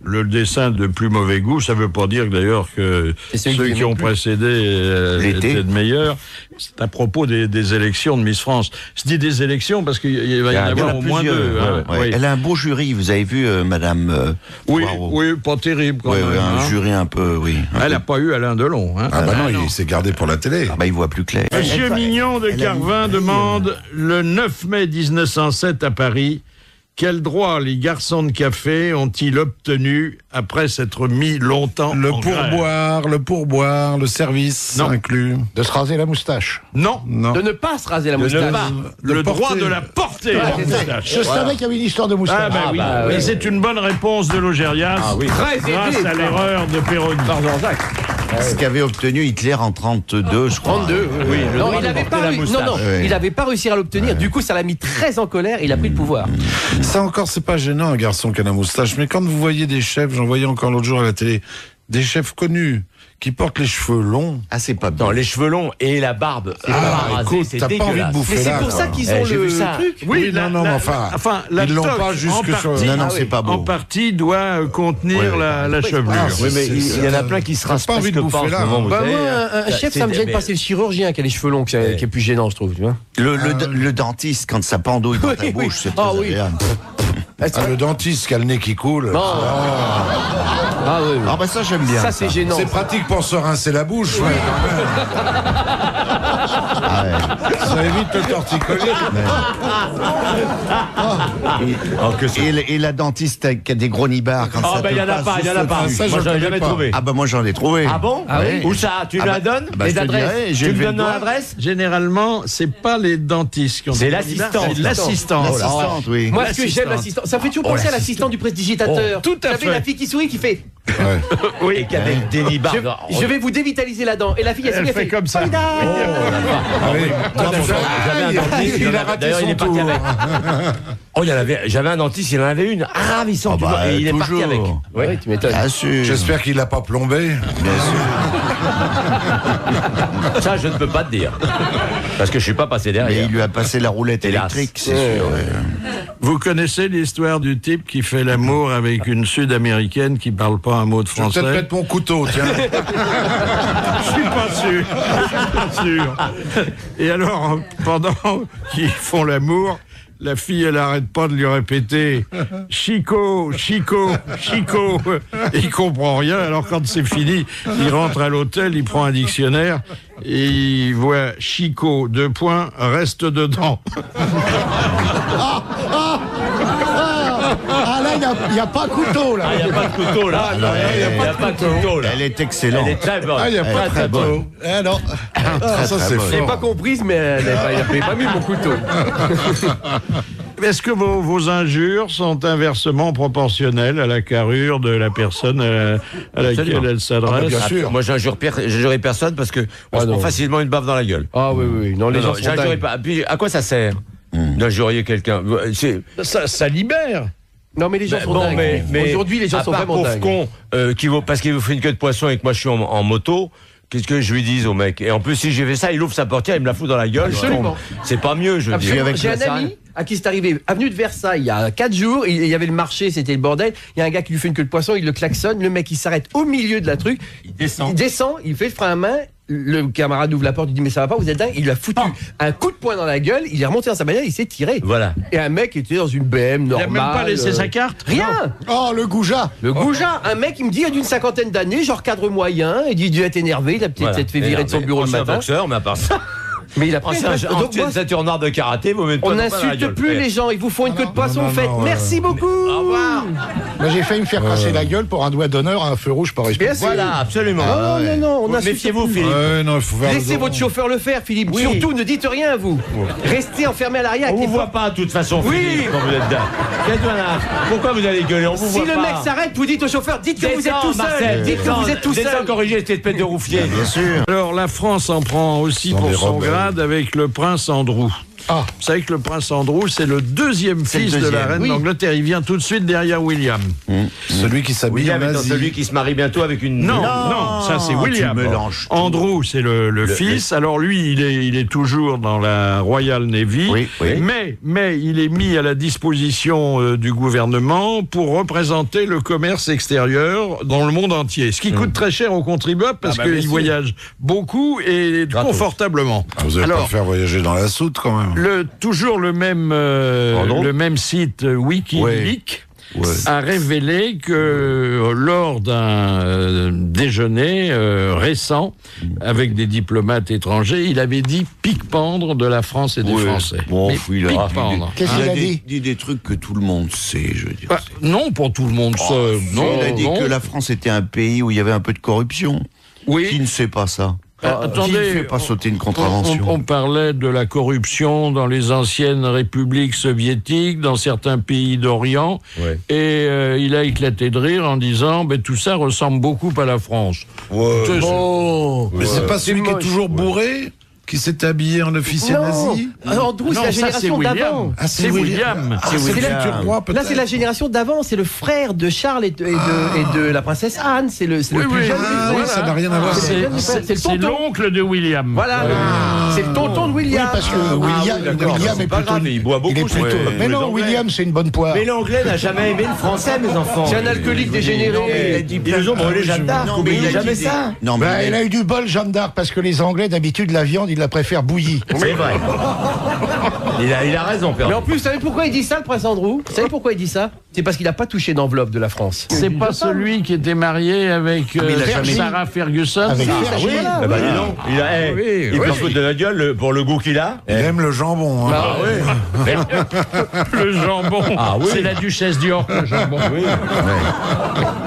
le dessin de plus mauvais goût. Ça ne veut pas dire d'ailleurs que ceux qui ont précédé étaient de meilleurs. C'est à propos des élections de Miss France. Je dis des élections parce qu'il va y en avoir au moins deux. Oui. Elle a un beau jury, vous avez vu, Madame oui, pas terrible quand même. Un jury un peu, oui. Elle n'a pas eu Alain Delon. Hein. Il s'est gardé pour la télé. Il voit plus clair. Monsieur Mignon de Carvin demande, le 9 mai 1907 à Paris, quel droit les garçons de café ont-ils obtenu après s'être mis longtemps le pourboire, le service inclus. De se raser la moustache. Non. De ne pas se raser la moustache. Le droit de la porter, la moustache. Je savais qu'il y avait une histoire de moustache. Mais c'est une bonne réponse de Logérias. Grâce à l'erreur de Péroni. Pardon, Jacques. Ce qu'avait obtenu Hitler en 32, je crois. 32, oui. Non, il n'avait pas réussi à l'obtenir. Du coup, ça l'a mis très en colère et il a pris le pouvoir. Ça encore, c'est pas gênant, un garçon qui a la moustache. Mais quand vous voyez des chefs, j'en voyais encore l'autre jour à la télé, des chefs connus qui portent les cheveux longs. Ah, c'est pas bien. Non, les cheveux longs et la barbe. C'est pas rasé, c'est t'as pas envie de bouffer. Mais c'est pour ça qu'ils ont le truc. Oui, mais enfin, ils l'ont pas jusque sur... Non, c'est pas beau. En partie doit contenir la chevelure. Oui, mais il y en a plein qui se rasent pas envie de bouffer là. Un chef, ça me gêne pas, c'est le chirurgien qui a les cheveux longs qui est plus gênant, je trouve. Tu vois. Le dentiste, quand ça pendouille dans ta bouche, c'est très agréable. Le dentiste qui a le nez qui coule. Ah oui. Ah bah ça j'aime bien. Ça c'est gênant. C'est pratique pour se rincer la bouche. Ça évite le torticolis. Et la dentiste qui a des gros nibards quand ça il y en a pas. Ça, moi j'en ai jamais trouvé. Ah bah moi j'en ai trouvé. Ah bon? Où ça? Tu me la donnes? Les adresses? Tu me donnes l'adresse? Généralement, c'est pas les dentistes qui ont. C'est l'assistante. C'est l'assistante. L'assistante, oui. Moi, ce que j'aime, l'assistante, ça fait toujours penser à l'assistant du prestidigitateur. Tout à fait. La fille qui sourit, qui fait. Oui, et qu'avec des nibards. Je vais vous dévitaliser la dent. Et la fille, elle fait comme ça. J'avais un dentiste. D'ailleurs, il est parti avec. J'avais un dentiste, il en avait une ravissante. Et il est parti avec. Oui, tu m'étonnes. J'espère qu'il l'a pas plombé. Bien sûr. Ça, je ne peux pas te dire. Parce que je suis pas passé derrière. Mais il lui a passé la roulette électrique, c'est sûr. Vous connaissez l'histoire du type qui fait l'amour avec une Sud-Américaine qui parle pas un mot de français? Je vais peut-être mettre mon couteau, tiens. Je suis pas sûr. Et alors, pendant qu'ils font l'amour, la fille, elle arrête pas de lui répéter « Chico, Chico, Chico ». Et il comprend rien. Alors quand c'est fini, il rentre à l'hôtel, il prend un dictionnaire et il voit « Chico, : reste dedans ». Ah là, il n'y a pas de couteau là. Il n'y a pas de couteau là. Il n'y a pas de couteau là. Elle est excellente. Elle est très bonne. Il n'y a pas de couteau. Non. Ça c'est Je l'ai fort. pas comprise, mais elle n'avait pas mis mon couteau. Est-ce que vos injures sont inversement proportionnelles à la carrure de la personne à laquelle elle s'adresse? Bien sûr. Moi, j'injurerai personne parce que on se prend facilement une baffe dans la gueule. Ah oui. Non, les gens sont dingues. pas. Puis, à quoi ça sert d'injurier quelqu'un? Ça libère. Non, mais les gens sont dingues. Mais aujourd'hui, les gens sont vraiment dingues. con, parce qu'il vous fait une queue de poisson et que moi je suis en moto. Qu'est-ce que je lui dis au mec? Et en plus, si j'ai fait ça, il ouvre sa portière, il me la fout dans la gueule. Absolument. C'est pas mieux, je veux dire. J'ai un ami, à qui c'est arrivé. Avenue de Versailles, il y a 4 jours, il y avait le marché, c'était le bordel. Il y a un gars qui lui fait une queue de poisson, il le klaxonne. Le mec, il s'arrête au milieu de la truc. Il descend, il fait le frein à main. Le camarade ouvre la porte, il dit mais ça va pas, vous êtes dingue. Il lui a foutu un coup de poing dans la gueule. Il est remonté dans sa bagnole, il s'est tiré. Voilà. Et un mec était dans une BM normale. Il a même pas laissé sa carte. Rien. Oh, le goujat. Le goujat. Un mec, il me dit, il a d'une 50aine d'années, genre cadre moyen. Il dit, il doit être énervé. Il a peut-être fait virer de son bureau le matin. Boxeur, mais à part ça. Mais il a pris un ceinture noire de karaté, vous mettez on n'insulte plus les gens, ils vous font une queue de poisson, faites. Merci beaucoup. Au revoir. Moi, j'ai failli me faire passer la gueule pour un doigt d'honneur à un feu rouge par respect. Voilà, absolument. Non, on méfiez-vous, Philippe. Non, il faut faire laissez votre chauffeur le faire, Philippe. Oui. Surtout, ne dites rien, vous. Restez enfermé à l'arrière. On vous voit pas, de toute façon, Philippe, quand vous êtes là. Pourquoi vous allez gueuler? On vous voit pas. Si le mec s'arrête, vous dites au chauffeur, dites que vous êtes tout seul. Dites que vous êtes tout seul. Descends corriger cette espèce de rouffier. Bien sûr. Alors, la France en prend aussi pour son grade avec le prince Andrew. Ah. Vous savez que le prince Andrew, c'est le deuxième fils de la reine d'Angleterre. Il vient tout de suite derrière William. Celui qui s'habille en Asie. Celui qui se marie bientôt avec une... Non, ça c'est William. Andrew, c'est le fils. Alors lui, il est toujours dans la Royal Navy. Oui. Mais il est mis à la disposition du gouvernement pour représenter le commerce extérieur dans le monde entier. Ce qui coûte très cher aux contribuables parce qu'il voyage beaucoup et confortablement. Vous allez pas faire voyager dans la soute quand même. Toujours le même site Wikileaks a révélé que lors d'un déjeuner récent avec des diplomates étrangers, il avait dit pique-pendre de la France et des Français. Bon, il a dit des trucs que tout le monde sait, je veux dire. Non, pour tout le monde. Il a dit que la France était un pays où il y avait un peu de corruption. Oui. Qui ne sait pas ça? Attendez, qui ne fait pas sauter une contravention? On parlait de la corruption dans les anciennes républiques soviétiques, dans certains pays d'Orient, et il a éclaté de rire en disant tout ça ressemble beaucoup à la France. Mais c'est pas celui qui est toujours bourré qui s'est habillé en officier nazi? Andrew, c'est la génération d'avant. C'est William. Là, c'est la génération d'avant. C'est le frère de Charles et de la princesse Anne. C'est le plus jeune. Ça n'a rien à voir. C'est l'oncle de William. Voilà. C'est le tonton de William. Oui, parce que William est plutôt... Il boit beaucoup. Mais non, William, c'est une bonne poire. Mais l'anglais n'a jamais aimé le français, mes enfants. C'est un alcoolique dégénéré. Ils ont brûlé Jeanne d'Arc. Mais il n'a jamais ça. Elle a eu du bol, Jeanne d'Arc, parce que les Anglais, d'habitude, la viande, ils la préfèrent bouillie. C'est vrai. Il a raison, père. Mais en plus, vous savez pourquoi il dit ça, le prince Andrew? Vous savez pourquoi il dit ça? C'est parce qu'il n'a pas touché d'enveloppe de la France. C'est pas celui qui était marié avec Sarah Ferguson? Avec il peut foutre de la gueule pour le goût qu'il a. Il aime le jambon. Le jambon. C'est la duchesse d'York, le jambon.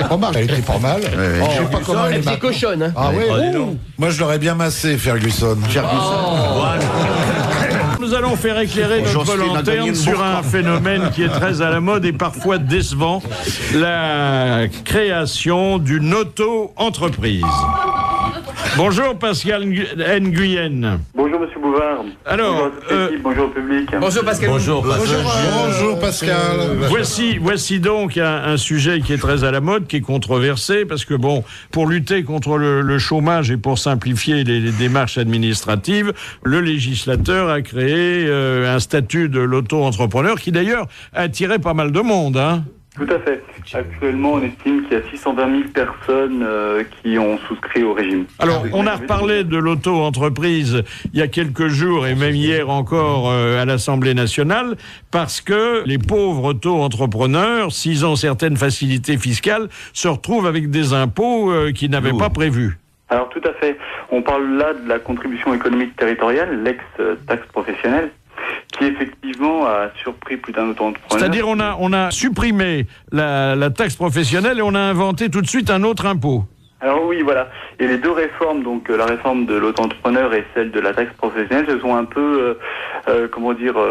Remarque, elle était pas mal. Je sais pas comment elle était cochonne. Moi, je l'aurais bien massé, Ferguson. Nous allons faire éclairer notre lanterne sur un phénomène qui est très à la mode et parfois décevant, la création d'une auto-entreprise. Bonjour Pascal Nguyen. Bonjour Monsieur Bouvard. Alors, bonjour au public. Bonjour Pascal. Bonjour Pascal. Voici donc un sujet qui est très à la mode, qui est controversé, parce que pour lutter contre le chômage et pour simplifier les démarches administratives, le législateur a créé un statut de l'auto-entrepreneur qui d'ailleurs a attiré pas mal de monde, hein. Tout à fait. Actuellement, on estime qu'il y a 620 000 personnes qui ont souscrit au régime. Alors, on a reparlé de l'auto-entreprise il y a quelques jours et même hier encore à l'Assemblée nationale, parce que les pauvres auto-entrepreneurs, s'ils ont certaines facilités fiscales, se retrouvent avec des impôts qu'ils n'avaient pas prévus. Alors, tout à fait. On parle là de la contribution économique territoriale, l'ex-taxe professionnelle, qui effectivement a surpris plus d'un auto-entrepreneur. C'est-à-dire on a supprimé la taxe professionnelle et on a inventé tout de suite un autre impôt. Alors oui, voilà. Et les deux réformes, donc la réforme de l'auto-entrepreneur et celle de la taxe professionnelle, se sont un peu,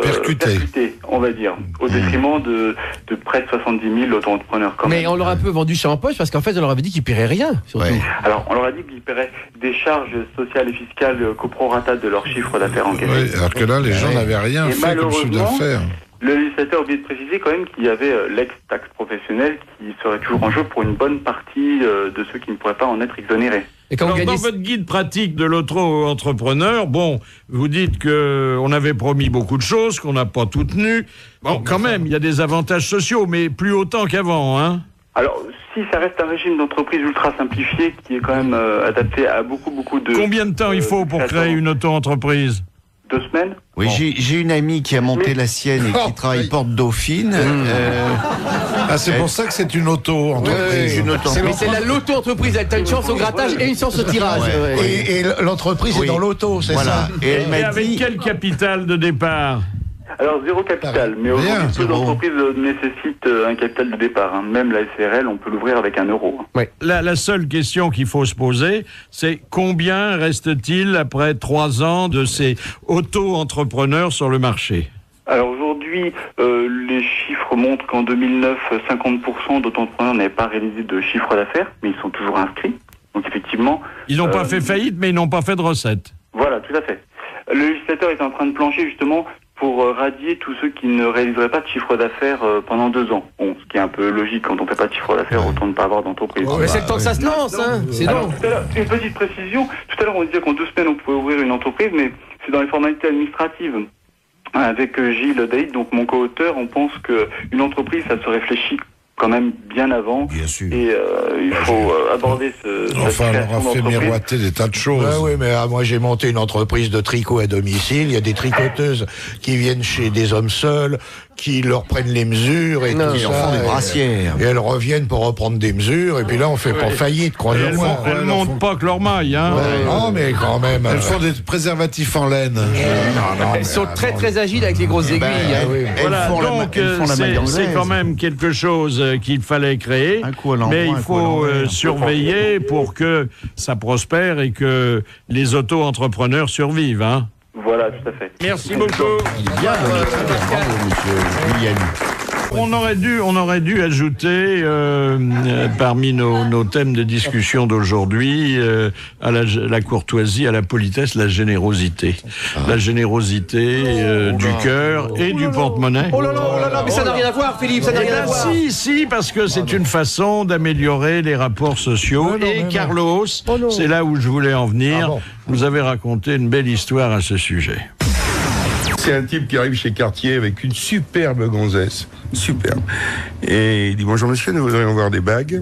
percutées, on va dire, au détriment de près de 70 000 auto-entrepreneurs. Mais on leur a un peu vendu ça en poche parce qu'en fait, on leur avait dit qu'ils paieraient rien, surtout. Alors, on leur a dit qu'ils paieraient des charges sociales et fiscales qu'au prorata de leur chiffre d'affaires encaissé. Oui, alors que là, les gens n'avaient rien fait comme chiffre d'affaires. Le législateur a oublié de préciser quand même qu'il y avait l'ex-taxe professionnelle qui serait toujours en jeu pour une bonne partie de ceux qui ne pourraient pas en être exonérés. Et quand Alors, vous gagnez... dans votre guide pratique de l'auto-entrepreneur, bon, vous dites qu'on avait promis beaucoup de choses, qu'on n'a pas tout tenu. Bon, quand même, il y a des avantages sociaux, mais plus autant qu'avant, hein. Alors, si ça reste un régime d'entreprise ultra simplifié qui est quand même adapté à beaucoup de... Combien de temps il faut pour créer une auto-entreprise ? 2 semaines. Oui, Bon. j'ai une amie qui a monté la sienne et qui travaille Porte Dauphine. Ah, c'est pour ça que c'est une auto-entreprise. Mais c'est l'auto-entreprise, elle a une chance au grattage et une chance au tirage. Et l'entreprise est dans l'auto, c'est ça. Et elle m'a avec dit... quel capital de départ ? Alors, 0 capital, mais aujourd'hui, peu d'entreprises nécessitent un capital de départ. Hein. Même la SRL, on peut l'ouvrir avec 1 euro. Ouais. La seule question qu'il faut se poser, c'est combien reste-t-il après 3 ans de ces auto-entrepreneurs sur le marché ? Alors aujourd'hui, les chiffres montrent qu'en 2009, 50% d'auto-entrepreneurs n'avaient pas réalisé de chiffre d'affaires, mais ils sont toujours inscrits. Donc effectivement... Ils n'ont pas fait faillite, mais ils n'ont pas fait de recettes. Voilà, tout à fait. Le législateur est en train de plancher justement pour radier tous ceux qui ne réaliseraient pas de chiffre d'affaires pendant 2 ans. Bon, ce qui est un peu logique, quand on ne fait pas de chiffre d'affaires, autant ne pas avoir d'entreprise. Mais c'est le temps que ça se lance, hein. C'est Alors, long. tout à l'heure, une petite précision. Tout à l'heure, on disait qu'en 2 semaines, on pouvait ouvrir une entreprise, mais c'est dans les formalités administratives. Avec Gilles Daïd, donc mon co-auteur, on pense qu'une entreprise, ça se réfléchit quand même bien avant. Bien sûr. Et il faut aborder Enfin, on aura fait miroiter des tas de choses. Oui, mais moi j'ai monté une entreprise de tricot à domicile. Il y a des tricoteuses qui viennent chez des hommes seuls, qui leur prennent les mesures et tout Ils ça. en font des brassières. Et elles reviennent pour reprendre des mesures. Et puis là, on fait pas faillite, croyez-moi. Elles montent pas que leur maille, hein. Non, mais quand même. Elles font des préservatifs en laine. Elles sont très agiles avec les grosses aiguilles. Voilà, donc c'est quand même quelque chose qu'il fallait créer, mais il faut surveiller pour que ça prospère et que les auto-entrepreneurs survivent, hein. Voilà, tout à fait. Merci beaucoup. On aurait dû ajouter parmi nos thèmes de discussion d'aujourd'hui à la courtoisie, à la politesse, la générosité. La générosité du cœur et du porte-monnaie. Oh là là, mais ça n'a rien à voir, Philippe, ça n'a rien à voir. Si, parce que c'est une façon d'améliorer les rapports sociaux. Et Carlos, c'est là où je voulais en venir, vous avez raconté une belle histoire à ce sujet. C'est un type qui arrive chez Cartier avec une superbe gonzesse, superbe. Et il dit, bonjour monsieur, nous voudrions voir des bagues.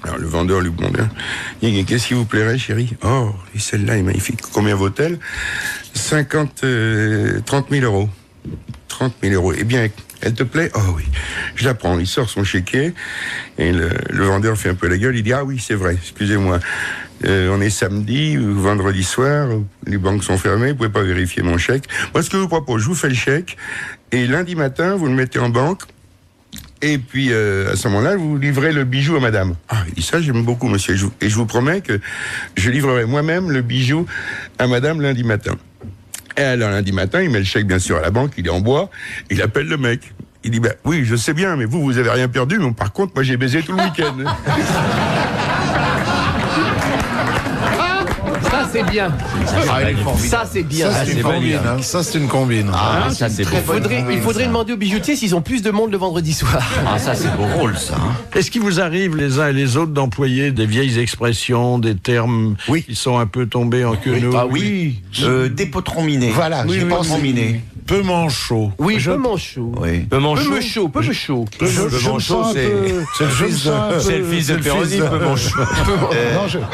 Alors le vendeur lui demande, il dit, qu'est-ce qui vous plairait chérie? Oh, et celle-là est magnifique. Combien vaut-elle? 30 000 euros. 30 000 euros. Eh bien, elle te plaît? Oh oui. Je la prends. Il sort son chéquier et le vendeur fait un peu la gueule. Il dit, ah oui, c'est vrai, excusez-moi. On est samedi, vendredi soir, les banques sont fermées, vous pouvez pas vérifier mon chèque. Moi, ce que je vous propose, je vous fais le chèque, et lundi matin, vous le mettez en banque, et puis à ce moment-là, vous livrez le bijou à madame. Ah, il dit ça, j'aime beaucoup, monsieur, et je vous promets que je livrerai moi-même le bijou à madame lundi matin. Et alors, lundi matin, il met le chèque, bien sûr, à la banque, il est en bois, il appelle le mec. Il dit, oui, je sais bien, mais vous avez rien perdu, mais par contre, moi, j'ai baisé tout le week-end. Ça, c'est bien. Ça, c'est bien. Ça, c'est une combine. Ça, c'est une combine. Ah, ça, c'est il faudrait demander aux bijoutiers s'ils ont plus de monde le vendredi soir. Ah, ça, c'est beau rôle, ça. Est-ce qu'il vous arrive, les uns et les autres, d'employer des vieilles expressions, des termes qui sont un peu tombés en queue-nous? Ah oui. Dépotron-miné. Voilà, j'y pense. Miné. Peu manchot. Oui, peu manchot. Oui. Peu manchot. Peu chaud. Je me sens un peu... C'est le fils de Péroni, peu manchot.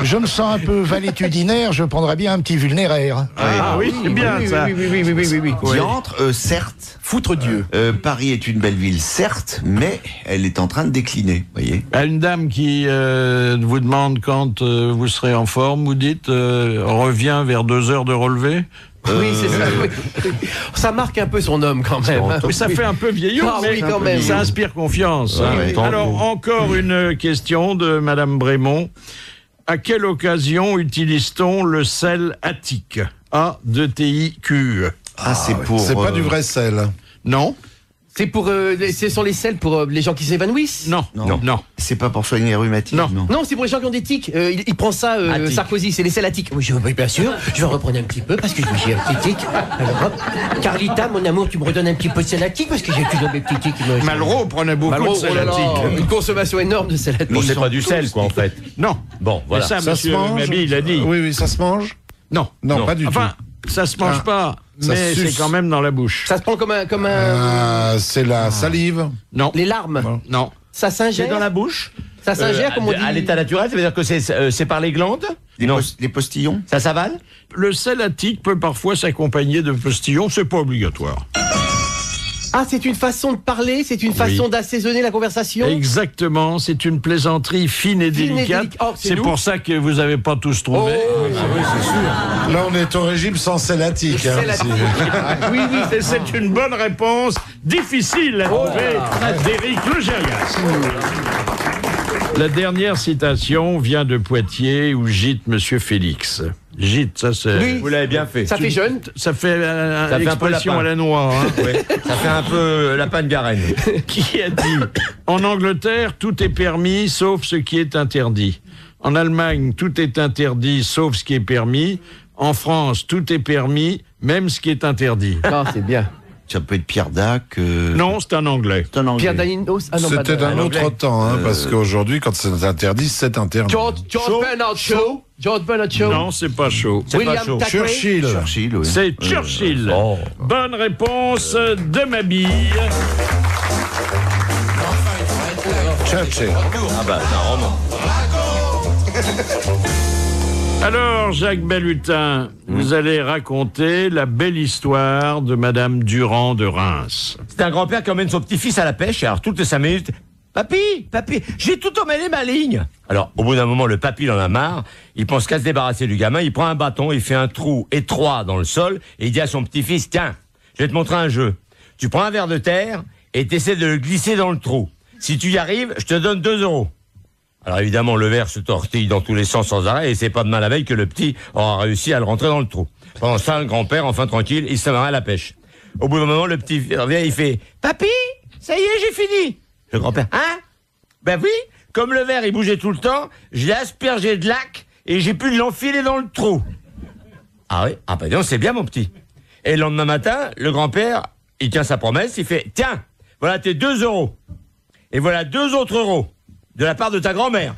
Je me sens un peu valétudinaire, je prendrais bien un petit vulnéraire. Ah oui, c'est bien ça. Oui. Diantre, certes. Foutre Dieu. Paris est une belle ville, certes, mais elle est en train de décliner, voyez. À une dame qui vous demande quand vous serez en forme, vous dites reviens vers 2 heures de relevé. Oui, c'est ça. Oui. Ça marque un peu son homme quand même. Mais ça fait un peu vieillot, mais oui, quand même. ça inspire confiance. Oui. Alors, encore une question de Madame Brémond. À quelle occasion utilise-t-on le sel attique? A-2-T-I-Q. C'est pas du vrai sel. Non. C'est pour, ce sont les sels pour les gens qui s'évanouissent? Non. C'est pas pour soigner les rhumatismes. Non, c'est pour les gens qui ont des tics. Il prend ça, Sarkozy, c'est les sels à tics. Oui, bien sûr, je vais reprendre un petit peu parce que j'ai un petit tic. Alors hop, Carlita, mon amour, tu me redonnes un petit peu de sel à tics parce que j'ai toujours mes petits tics. Malraux prenait beaucoup de sel à tics. Une consommation énorme de sel à tics. Bon, c'est pas du sel, quoi, en fait. Non. Bon, voilà. Mais ça, Ça se monsieur mange Mabi, il a dit. Oui, ça se mange. Non, pas du tout. Enfin, ça se mange pas, ça mais suce. c'est quand même dans la bouche. Ça se prend comme un... C'est la salive. Non. Les larmes. Non. Ça s'ingère. C'est dans la bouche. Ça s'ingère, comme on dit. À l'état naturel, ça veut dire que c'est par les glandes. Les postillons. Ça s'avale. Le sel à tic peut parfois s'accompagner de postillons, c'est pas obligatoire. Ah, c'est une façon de parler, c'est une façon d'assaisonner la conversation. Exactement, c'est une plaisanterie fine et délicate. Oh, c'est pour ça que vous n'avez pas tous trouvé. Oui, c'est sûr. Là, on est au régime sans sel à tic. Oui, c'est une bonne réponse. Difficile à trouver d'Éric Logérias. La dernière citation vient de Poitiers où gîte Monsieur Félix. Gîte, ça c'est... Oui. Vous l'avez bien fait. Ça fait jeune. Ça fait Ça fait l'expression un peu à la noix. Hein. Oui, ça fait un peu lapin de Garenne. Qui a dit « En Angleterre, tout est permis sauf ce qui est interdit. En Allemagne, tout est interdit sauf ce qui est permis. En France, tout est permis, même ce qui est interdit. » Ah, c'est bien. Ça peut être Pierre Dac. Non, c'est un anglais. Pierre Daninos. Ah, non, C'était d'un autre temps, hein, parce qu'aujourd'hui, quand c'est interdit, c'est interdit. George Bernard Shaw. George Bernard Shaw. Non, c'est pas chaud. William Thackeray. Churchill. Oui. C'est Churchill. Oh. Bonne réponse de ma bille. Churchill. Ah bah, c'est un roman. Alors, Jacques Bellutin, vous allez raconter la belle histoire de Madame Durand de Reims. C'est un grand-père qui emmène son petit-fils à la pêche, et alors toutes les 5 minutes, papy, j'ai tout emmêlé ma ligne. Alors, au bout d'un moment, le papy, il en a marre, il pense qu'à se débarrasser du gamin, il prend un bâton, il fait un trou étroit dans le sol, et il dit à son petit-fils, tiens, je vais te montrer un jeu. Tu prends un verre de terre, et t'essaies de le glisser dans le trou. Si tu y arrives, je te donne 2 €. Alors évidemment, le verre se tortille dans tous les sens sans arrêt, et c'est pas demain la veille que le petit aura réussi à le rentrer dans le trou. Pendant ça, le grand-père, enfin tranquille, il se met à la pêche. Au bout d'un moment, le petit revient, il fait « Papy, ça y est, j'ai fini !» Le grand-père « Hein ? Ben oui, comme le verre, il bougeait tout le temps, je l'ai aspergé de lac, et j'ai pu l'enfiler dans le trou. » Ah oui ? Ah ben non, c'est bien mon petit. Et le lendemain matin, le grand-père, il tient sa promesse, il fait « Tiens, voilà tes 2 €. Et voilà 2 autres euros. De la part de ta grand-mère.